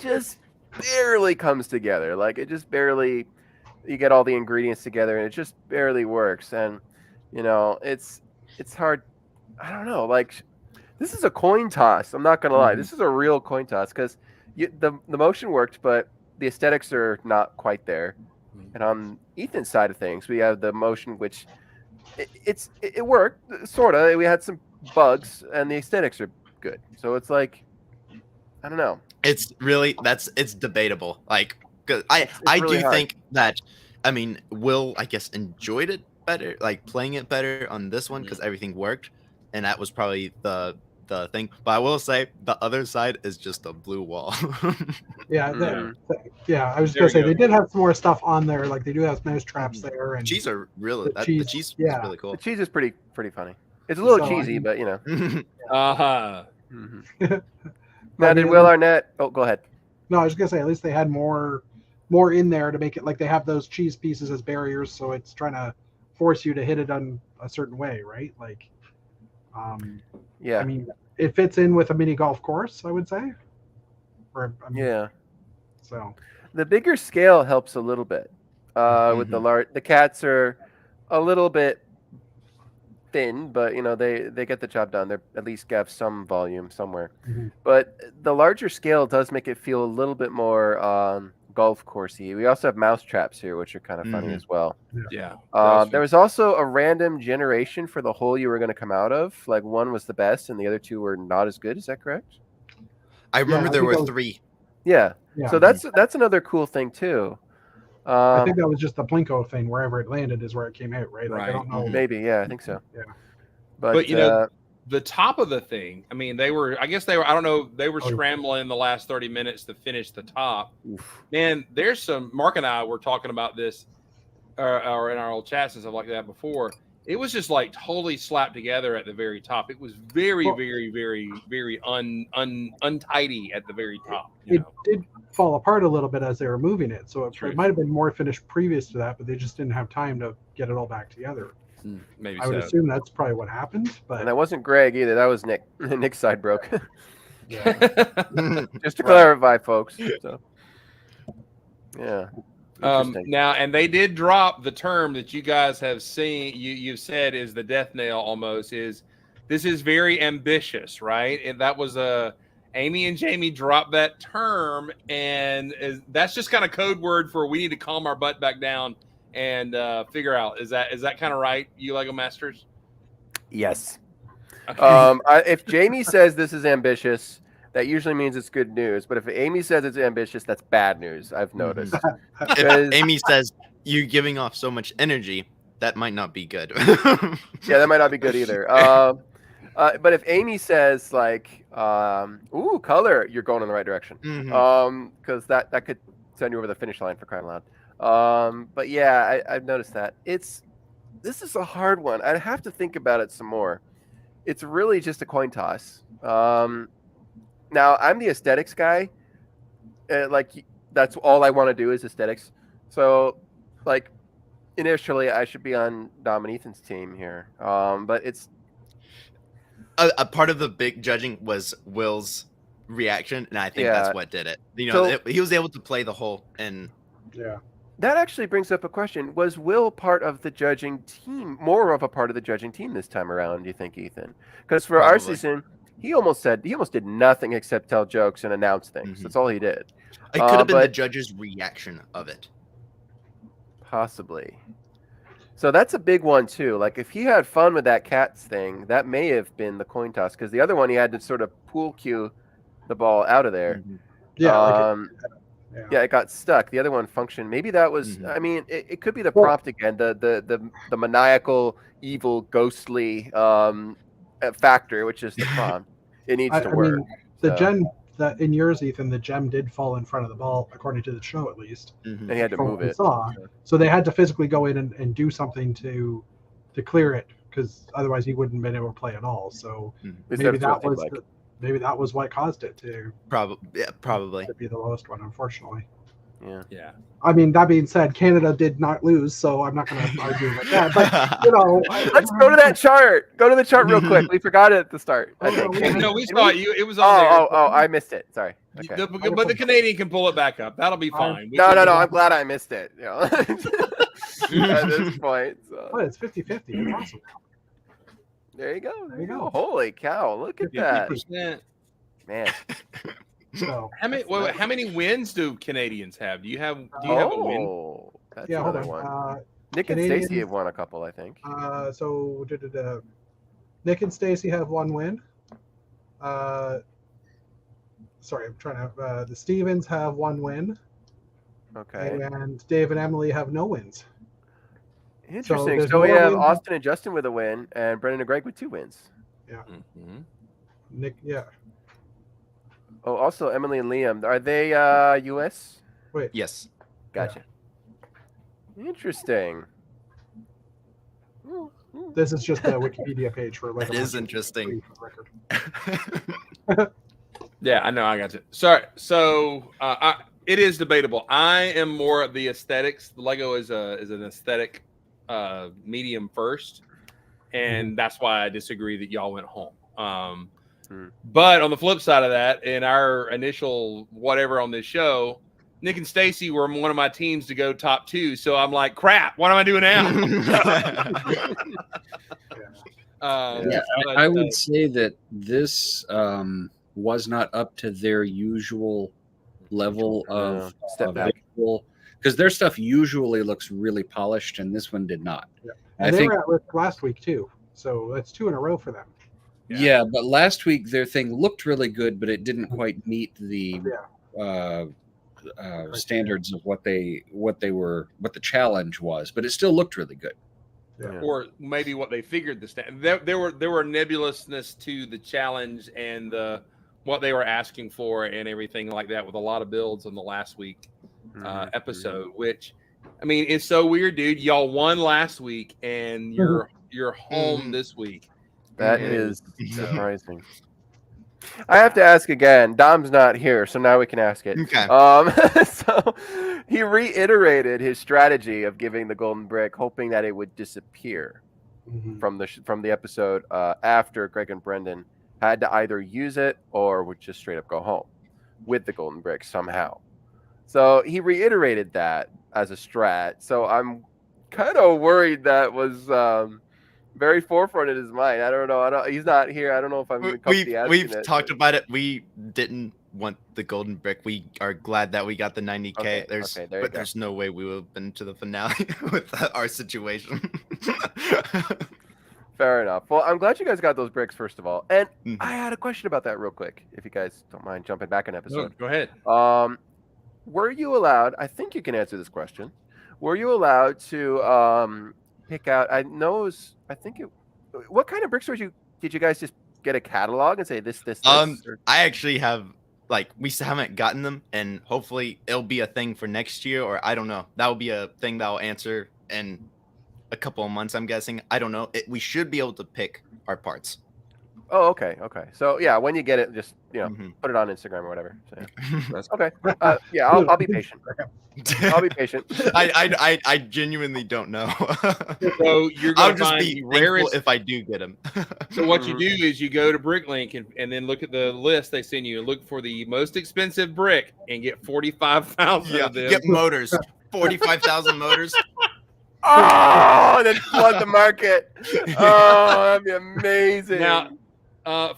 S5: just barely comes together. Like it just barely, you get all the ingredients together and it just barely works. And it's hard. I don't know. Like this is a coin toss. I'm not gonna lie. This is a real coin toss because the motion worked, but the aesthetics are not quite there. And on Ethan's side of things, we have the motion, which it worked sort of. We had some bugs, and the aesthetics are good. So it's like, I don't know.
S6: It's really it's debatable. Like, 'cause I
S5: really
S6: do
S5: hard.
S6: think that, I mean, Will, I guess, enjoyed it better, like playing it better on this one because everything worked, and that was probably the thing. But I will say the other side is just a blue wall.
S2: Yeah, I was just
S1: There
S2: gonna
S1: we
S2: say
S1: go.
S2: they did have some more stuff on there. Like they do have mouse traps there, and
S6: Cheese are really
S2: The
S6: the
S2: cheese,
S6: cheese is
S2: yeah.
S6: really cool.
S5: The cheese is pretty funny. It's a little
S2: So,
S5: cheesy, but
S1: Uh-huh.
S5: Now, did Will Arnett? Oh, go ahead.
S2: no, I was gonna say at least they had more in there to make it like they have those cheese pieces as barriers, so it's trying to force you to hit it on a certain way, right? Like,
S5: Yeah,
S2: I mean, it fits in with a mini golf course, I would say. Or I mean,
S5: yeah.
S2: So
S5: The bigger scale helps a little bit. With the cats are a little bit thin, but they get the job done. They at least have some volume somewhere. But the larger scale does make it feel a little bit more golf coursey. We also have mouse traps here, which are kind of funny as well.
S1: Yeah.
S5: There was also a random generation for the hole you were going to come out of. Like one was the best, and the other two were not as good. Is that correct?
S6: I remember
S2: I
S6: there
S2: think
S6: were
S2: that was-
S6: 3.
S5: Yeah.
S2: yeah,
S5: So that's another cool thing too.
S2: I think that was just the Plinko thing. Wherever it landed is where it came out, right? Like I don't know.
S5: Maybe, yeah, I think so.
S2: Yeah.
S5: But
S1: the top of the thing, I mean, I don't know, they were
S2: Oh, yeah.
S1: scrambling the last 30 minutes to finish the top. Man, there's Mark and I were talking about this. or in our old chats and stuff like that before, it was just like totally slapped together at the very top. It was very,
S2: Well-
S1: very, very, very untidy at the very top.
S2: It did fall apart a little bit as they were moving it, so it might have been more finished previous to that, but they just didn't have time to get it all back together.
S1: Maybe
S2: I would
S1: so.
S2: assume that's probably what happened,
S5: And
S2: but
S5: that wasn't Greg either. That was Nick. Nick's side broke.
S2: yeah.
S5: Just to clarify, folks. So, yeah. Interesting.
S1: Now, and they did drop the term that you guys have seen. You've said is the death nail almost. Is this is very ambitious, right? And that was Amy and Jamie dropped that term, and that's just kind of code word for we need to calm our butt back down and figure out is that kind of right, you Lego Masters?
S5: Yes.
S1: Okay.
S5: If Jamie says this is ambitious, that usually means it's good news. But if Amy says it's ambitious, that's bad news. I've noticed.
S6: If Amy says you're giving off so much energy, that might not be good.
S5: Yeah, that might not be good either. But if Amy says like, "Ooh, color," you're going in the right direction.
S6: Mhm.
S5: Because that could send you over the finish line for crying out loud. But yeah, I've noticed that. This is a hard one. I'd have to think about it some more. It's really just a coin toss. Now I'm the aesthetics guy. That's all I want to do is aesthetics. So, like, initially I should be on Dom and Ethan's team here. But it's
S6: A part of the big judging was Will's reaction, and I think that's what did it. You know,
S5: So-
S6: he was able to play the whole, and
S2: Yeah.
S5: that actually brings up a question. Was Will part of the judging team, more of a part of the judging team this time around, do you think, Ethan? Because for our
S6: Probably.
S5: season, he almost did nothing except tell jokes and announce things.
S6: Mhm.
S5: That's all he did.
S6: it could have been the
S5: but-
S6: judge's reaction of it.
S5: Possibly. So that's a big one too. Like if he had fun with that cats thing, that may have been the coin toss. Because the other one, he had to sort of pool cue the ball out of there.
S2: Yeah.
S5: Yeah, it got stuck. The other one functioned. Maybe that was.
S6: Mhm.
S5: I mean, it could be the
S2: Well-
S5: prompt again. The maniacal, evil, ghostly factor, which is the prompt. It needs to
S2: I
S5: work.
S2: mean, the
S5: so-
S2: gem that in yours, Ethan, the gem did fall in front of the ball, according to the show at least.
S6: Mhm.
S5: and he had to
S2: from
S5: move
S2: what we
S5: it.
S2: saw. So they had to physically go in and do something to clear it, because otherwise he wouldn't have been able to play at all. So
S5: Instead
S2: maybe
S5: of
S2: that
S5: doing
S2: was
S5: like,
S2: maybe that was what caused it to
S6: Probably.
S2: be the lowest one, unfortunately.
S5: yeah.
S1: Yeah.
S2: I mean, that being said, Canada did not lose, so I'm not going to argue with that. But you know,
S5: Let's go to that chart. Go to the chart real quick. We forgot it at the start. I
S2: Oh, no,
S5: think.
S2: we-
S1: No, we saw it. It was on there.
S5: Oh, I missed it. Sorry. Okay.
S1: But the Canadian can pull it back up. That'll be fine. We
S5: No.
S1: can-
S5: I'm glad I missed it. You know, at this point. So.
S2: But it's 50-50. It's awesome.
S5: There you go.
S2: There you go.
S5: Holy cow! Look at that,
S1: 50%.
S5: man.
S2: So
S1: How many wins do Canadians have? Do you have a win?
S5: Oh, that's
S2: yeah, hold
S5: another
S2: on.
S5: one. Nick and
S2: Canadians-
S5: Stacy have won a couple, I think.
S2: So Nick and Stacy have one win. Sorry, I'm trying to. The Stevens have one win,
S5: Okay,
S2: and Dave and Emily have no wins.
S5: interesting.
S2: there's
S5: So we
S2: more
S5: have
S2: wins-
S5: Austin and Justin with a win, and Brendan and Greg with 2 wins.
S1: Mhm.
S2: Nick, yeah.
S5: Oh, also Emily and Liam. Are they U.S.?
S6: Yes.
S5: Gotcha. Interesting.
S2: This is just a Wikipedia page for like.
S6: It is interesting.
S1: Yeah, I know. I got you. Sorry. So it is debatable. I am more of the aesthetics. The Lego is an aesthetic medium first, and that's why I disagree that y'all went home. But on the flip side of that, in our initial whatever on this show, Nick and Stacy were one of my teams to go top 2. So I'm like, crap. What am I doing now?
S4: I would say that this was not up to their usual level of
S5: Step back.
S4: because their stuff usually looks really polished, and this one did not.
S2: Yeah.
S4: I
S2: And they
S4: think,
S2: were at risk last week too, so that's 2 in a row for them.
S4: yeah, but last week their thing looked really good, but it didn't quite meet the standards of what the challenge was. But it still looked really good.
S5: Yeah.
S1: Or maybe what they figured there were nebulousness to the challenge and what they were asking for and everything like that, with a lot of builds on the last week episode, which I mean, it's so weird, dude. Y'all won last week, and you're home this week.
S5: That
S1: Yeah.
S5: is surprising. I have to ask again. Dom's not here, so now we can ask it.
S6: Okay.
S5: So he reiterated his strategy of giving the golden brick, hoping that it would disappear from the episode after Greg and Brendan had to either use it or would just straight up go home with the golden brick somehow. So he reiterated that as a strat. So I'm kind of worried that was very forefront in his mind. I don't know. He's not here. I don't know if I'm
S6: We've talked about it. We didn't want the golden brick. We are glad that we got the 90K.
S5: Okay,
S6: But there's no way we would have been to the finale with our situation.
S5: Fair enough. Well, I'm glad you guys got those bricks, first of all. And
S6: Mhm.
S5: I had a question about that real quick, if you guys don't mind jumping back an
S1: No,
S5: episode.
S1: go ahead.
S5: Were you allowed, I think you can answer this question, were you allowed to pick out, what kind of brick stores did you guys just get a catalog and say this? Or-
S6: I actually have, we still haven't gotten them, and hopefully it'll be a thing for next year, or I don't know. That will be a thing that I'll answer in a couple of months, I'm guessing. I don't know. We should be able to pick our parts.
S5: Oh, okay. So yeah, when you get it, just
S6: Mhm.
S5: put it on Instagram or whatever. So, yeah.
S4: That's
S5: Okay. Yeah, I'll be patient. I'll be patient.
S6: I genuinely don't know.
S1: So you're
S6: I'll
S1: going to
S6: just
S1: find
S6: be
S1: the
S6: thankful
S1: rarest.
S6: if I do get them.
S1: So what you do is you go to Bricklink and then look at the list they send you and look for the most expensive brick and get 45,000
S6: Yeah,
S1: of them.
S6: get motors. 45,000 motors.
S5: Oh, and then flood the market. Oh, that'd be amazing.
S1: Now,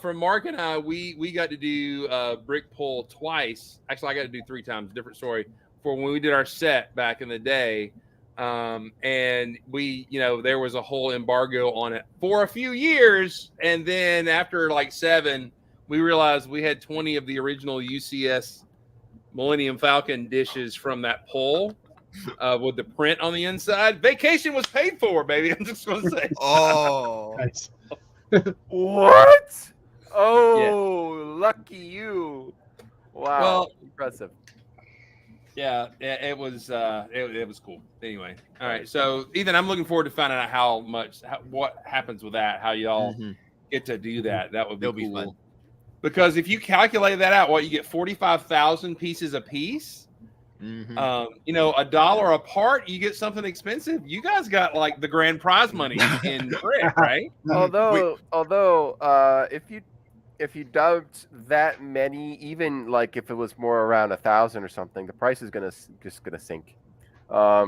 S1: for Mark and I, we got to do brick pull twice. Actually, I got to do 3 times. Different story. For when we did our set back in the day, and we, there was a whole embargo on it for a few years, and then after 7, we realized we had 20 of the original UCS Millennium Falcon dishes from that pull. With the print on the inside. Vacation was paid for, baby. I'm just going to say.
S6: Oh.
S2: Nice.
S5: What? Oh, lucky you! Wow,
S1: Well,
S5: impressive.
S1: Yeah, it was it was cool. Anyway, all right. So Ethan, I'm looking forward to finding out what happens with that. How y'all get to do that? That would be
S6: It'll be
S1: cool.
S6: fun.
S1: Because if you calculate that out, you get 45,000 pieces a piece.
S6: Mhm.
S1: $1 a part, you get something expensive. You guys got the grand prize money in brick, right?
S5: Although, if you dumped that many, even if it was more around 1,000 or something, the price is just gonna sink,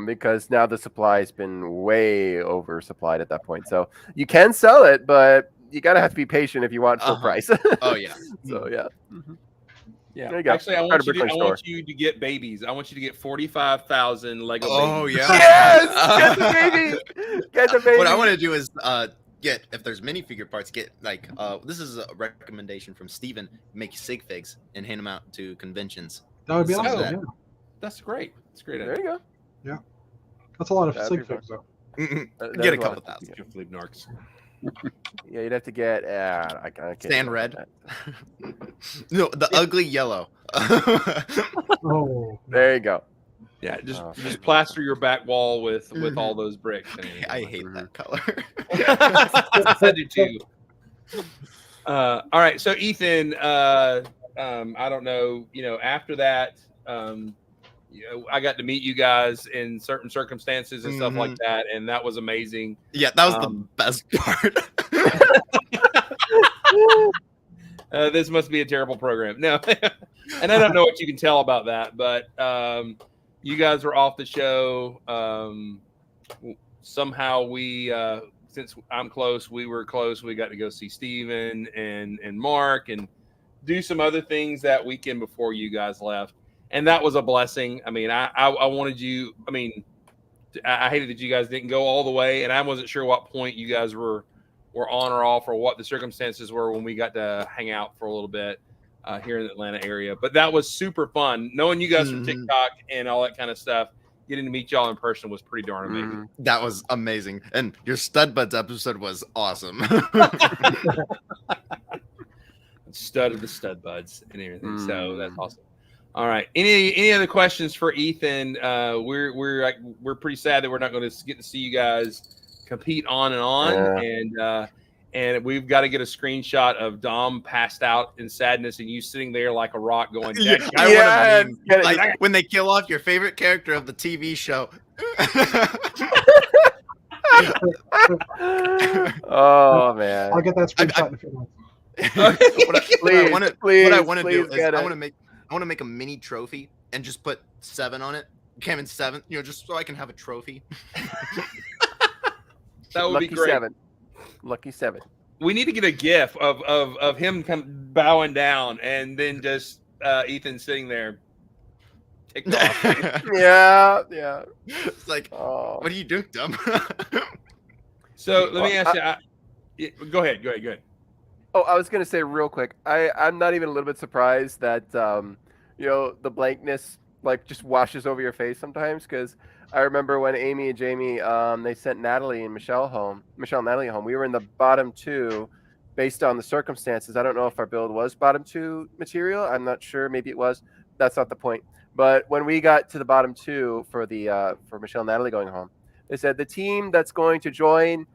S5: because now the supply has been way oversupplied at that point. So you can sell it, but you gotta have to be patient if you want full price.
S6: Oh yeah.
S5: So yeah.
S1: Yeah.
S5: There you go.
S1: Actually, I
S5: Start a
S1: want
S5: Bricklink store.
S1: you to get babies. I want you to get 45,000 Lego
S6: Oh
S1: babies.
S6: yeah.
S5: Yes! Get the baby! Get the baby!
S6: What I want to do is get, if there's minifigure parts, get this is a recommendation from Steven, make sig figs and hand them out to conventions.
S2: That would be
S6: Some of
S2: awesome.
S6: that.
S2: Yeah.
S1: That's great. That's a great.
S5: There you go.
S2: That's a lot of
S5: That'd
S2: sig
S5: be fun.
S2: figs, though.
S5: That
S6: Get a
S5: is
S6: couple
S5: lot.
S6: thousand.
S1: Can't believe narcs.
S5: Yeah, you'd have to get. I can't.
S6: Sand red. No, the ugly yellow.
S2: Oh,
S5: There you go.
S1: Yeah, just
S5: Oh,
S1: just plaster your back wall with all those bricks.
S6: I hate that color.
S1: I do too. All right, so Ethan, I don't know. After that, I got to meet you guys in certain circumstances and stuff like that, and that was amazing.
S6: Yeah, that was the best part.
S1: This must be a terrible program. No, and I don't know what you can tell about that, but you guys were off the show. Somehow we, since I'm close, we were close. We got to go see Steven and Mark and do some other things that weekend before you guys left. And that was a blessing. I mean, I wanted you. I mean, I hated that you guys didn't go all the way, and I wasn't sure what point you guys were on or off, or what the circumstances were when we got to hang out for a little bit here in the Atlanta area. But that was super fun. Knowing you guys from TikTok and all that kind of stuff, getting to meet y'all in person was pretty darn amazing.
S6: That was amazing, and your Stud Buds episode was awesome.
S1: Stud of the Stud Buds and everything. So that's awesome. All right. Any other questions for Ethan? We're pretty sad that we're not going to get to see you guys compete on and on, and we've got to get a screenshot of Dom passed out in sadness and you sitting there like a rock going,
S6: Yeah,
S5: Yeah,
S6: like when they kill off your favorite character of the TV show.
S5: Oh man.
S2: I'll get that screenshot in a few months.
S6: What I want to do
S5: please
S6: is
S5: get
S6: I
S5: it.
S6: want to make a mini trophy and just put 7 on it. Came in 7, just so I can have a trophy.
S1: That would
S5: Lucky
S1: be great.
S5: 7. Lucky 7.
S1: We need to get a GIF of him bowing down and then just Ethan sitting there ticked off.
S5: Yeah.
S6: It's like,
S5: Oh.
S6: what are you doing, dumb?
S1: So let me ask you. Go ahead.
S5: Oh, I was gonna say real quick. I'm not even a little bit surprised that the blankness like just washes over your face sometimes, because I remember when Amy and Jamie they sent Natalie and Michelle and Natalie home. We were in the bottom 2 based on the circumstances. I don't know if our build was bottom 2 material. I'm not sure. Maybe it was. That's not the point. But when we got to the bottom 2 for for Michelle and Natalie going home, they said the team that's going to join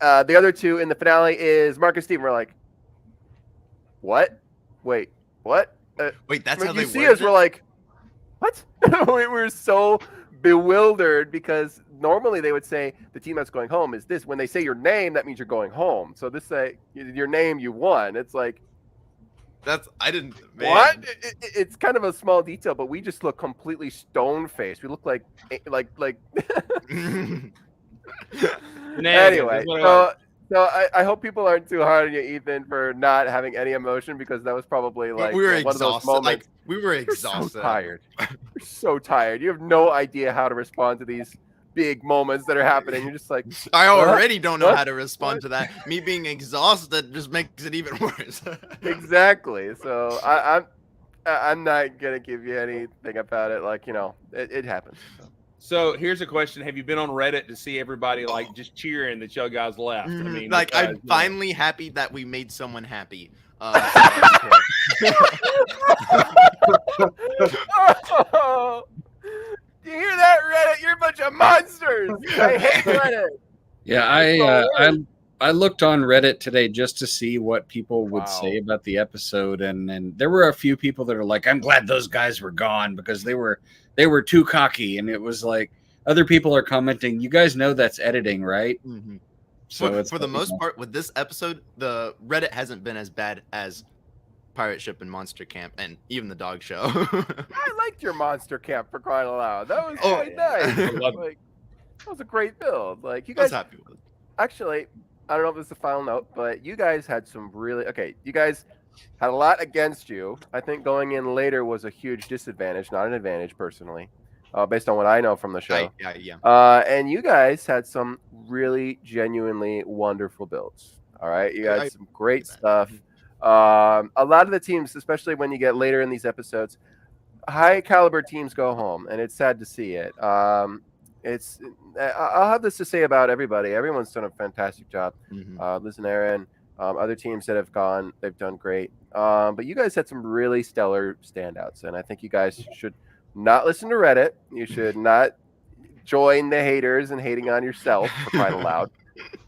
S5: the other 2 in the finale is Mark and Steve. We're like, what? Wait, what?
S6: Wait, that's
S5: when
S6: how
S5: you
S6: they
S5: see
S6: worded
S5: us,
S6: it?
S5: we're like, what? We were so bewildered, because normally they would say the team that's going home is this. When they say your name, that means you're going home. So this say your name, you won. It's like,
S6: I didn't. Man.
S5: what? It's kind of a small detail, but we just look completely stone faced. We look like anyway. So I hope people aren't too hard on you, Ethan, for not having any emotion, because that was probably like
S6: we were
S5: one of those
S6: exhausted.
S5: moments.
S6: Like we were
S5: You're
S6: exhausted.
S5: so tired. You're so tired. You have no idea how to respond to these big moments that are happening. You're just like,
S6: I
S5: what?
S6: already don't know
S5: What?
S6: how to respond
S5: What?
S6: to that. Me being exhausted just makes it even worse.
S5: Exactly. So I'm not gonna give you anything about it. Like, it happens.
S1: So here's a question: have you been on Reddit to see everybody like just cheering that y'all guys left? I mean,
S6: like
S1: because,
S6: I'm finally happy that we made someone happy.
S5: Oh, do you hear that, Reddit? You're a bunch of monsters. I hate Reddit.
S4: Yeah, I looked on Reddit today just to see what people would
S5: Wow.
S4: say about the episode, and there were a few people that are like, "I'm glad those guys were gone because they were too cocky," and it was like other people are commenting, "You guys know that's editing, right?" So
S6: for the most part, with this episode, the Reddit hasn't been as bad as Pirate Ship and Monster Camp, and even the Dog Show.
S5: I liked your monster camp, for crying out loud. That was
S6: Oh,
S5: quite nice.
S1: I love it.
S5: Like, that was a great build. Like, you
S6: I was
S5: guys
S6: happy with it.
S5: actually, I don't know if this is the final note, but you guys had some really you guys had a lot against you. I think going in later was a huge disadvantage, not an advantage personally, based on what I know from the show.
S6: Yeah.
S5: And you guys had some really genuinely wonderful builds. All right, you had some great stuff. A lot of the teams, especially when you get later in these episodes, high caliber teams go home, and it's sad to see it. I'll have this to say about everybody. Everyone's done a fantastic job. Liz and Aaron, other teams that have gone, they've done great. But you guys had some really stellar standouts, and I think you guys should not listen to Reddit. You should not join the haters and hating on yourself, for crying out loud.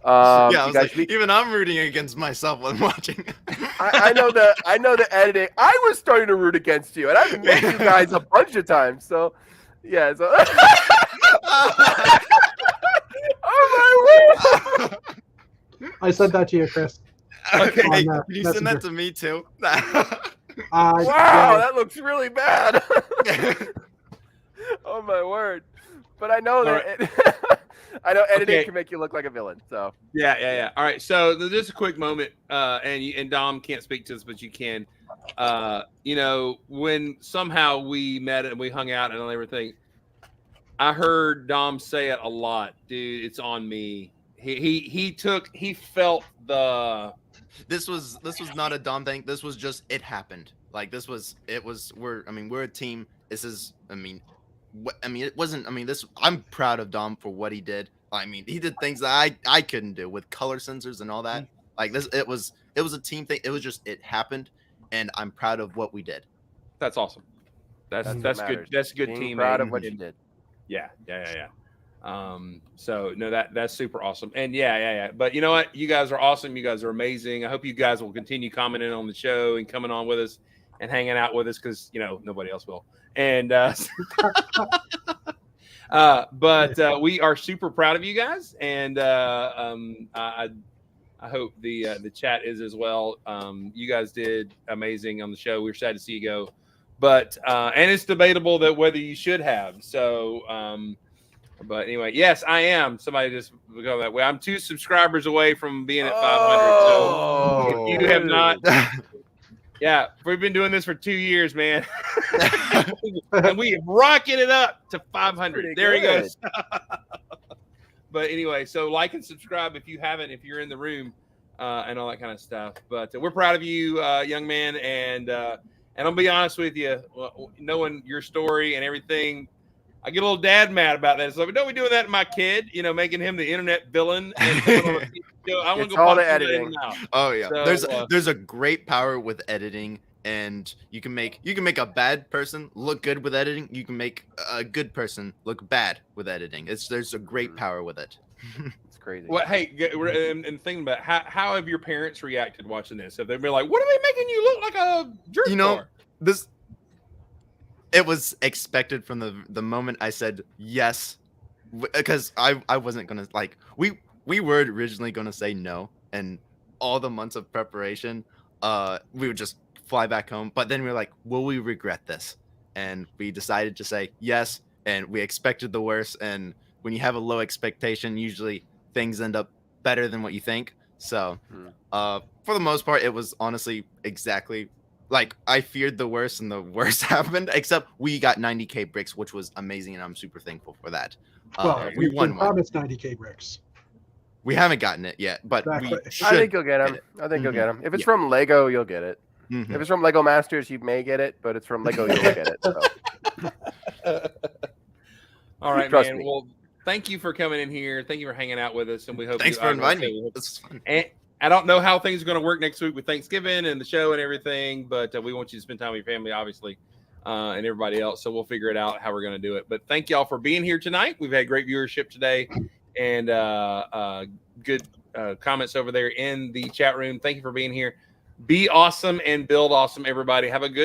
S6: Yeah, I was like, even I'm rooting against myself when watching.
S5: I know the editing. I was starting to root against you, and I've met you guys a bunch of times. So, yeah. So, oh my word!
S2: I said that to you, Chris.
S6: Okay,
S2: On,
S6: can you send
S2: Messenger.
S6: that to me too?
S5: Wow,
S2: Yeah,
S5: that looks really bad. Oh my word! But I know that I know editing
S1: Okay.
S5: can make you look like a villain. So
S1: Yeah. All right. So just a quick moment, and Dom can't speak to this, but you can. When somehow we met and we hung out and everything, I heard Dom say it a lot, dude. It's on me. He felt the.
S6: This was not a Dom thing. This was just it happened. Like we're a team. This is it wasn't. I'm proud of Dom for what he did. I mean, he did things that I couldn't do with color sensors and all that. Like this, it was a team thing. It was just it happened, and I'm proud of what we did.
S1: That's awesome. That's
S5: what
S1: good.
S5: matters.
S1: That's a good
S5: Being
S1: team.
S5: proud of what you did.
S1: Yeah. So no, that's super awesome. And yeah. But you know what? You guys are awesome. You guys are amazing. I hope you guys will continue commenting on the show and coming on with us and hanging out with us because nobody else will. And but we are super proud of you guys, and I hope the chat is as well. You guys did amazing on the show. We're sad to see you go, but and it's debatable that whether you should have. So, but anyway, yes, I am. Somebody just go that way. I'm 2 subscribers away from being at 500. So if you have not. Yeah, we've been doing this for 2 years, man. And we have rocketed up to 500. There he goes. But anyway, so like and subscribe if you haven't, if you're in the room, and all that kind of stuff. But we're proud of you, young man. And I'll be honest with you, knowing your story and everything, I get a little dad mad about that. It's like, don't be doing that to my kid, making him the internet villain. And I want to go
S5: all
S1: punch
S5: the
S1: him in
S5: editing.
S1: the mouth.
S6: Oh yeah,
S1: So,
S6: there's a great power with editing, and you can make a bad person look good with editing. You can make a good person look bad with editing. There's a great power with it.
S5: It's crazy.
S1: Well, hey, and thinking about how have your parents reacted watching this? Have they been like, "What are they making you look like a jerk for?"
S6: It was expected from the moment I said yes, because I wasn't gonna we were originally gonna say no, and all the months of preparation, we would just fly back home. But then we were like, will we regret this? And we decided to say yes, and we expected the worst. And when you have a low expectation, usually things end up better than what you think. So, for the most part, it was honestly exactly like I feared the worst, and the worst happened. Except we got 90K bricks, which was amazing, and I'm super thankful for that.
S2: Well,
S6: We won
S2: been
S6: one.
S2: promised 90K bricks.
S6: We haven't gotten it yet, but
S2: Exactly.
S6: we should.
S5: I think you'll get them.
S6: it.
S5: I think you'll
S6: Mhm.
S5: get them. If it's
S6: Yeah.
S5: from Lego, you'll get it.
S6: Mhm.
S5: If it's from Lego Masters, you may get it, but it's from Lego, you'll get it. So.
S1: All right,
S5: Trust
S1: man.
S5: me.
S1: Well, thank you for coming in here. Thank you for hanging out with us, and we hope.
S6: Thanks
S1: you,
S6: for
S1: I will say
S6: inviting
S1: we
S6: me.
S1: hope-
S6: This is fun.
S1: And I don't know how things are going to work next week with Thanksgiving and the show and everything, but we want you to spend time with your family, obviously, and everybody else. So we'll figure it out how we're going to do it. But thank y'all for being here tonight. We've had great viewership today, and good comments over there in the chat room. Thank you for being here. Be awesome and build awesome, everybody. Have a good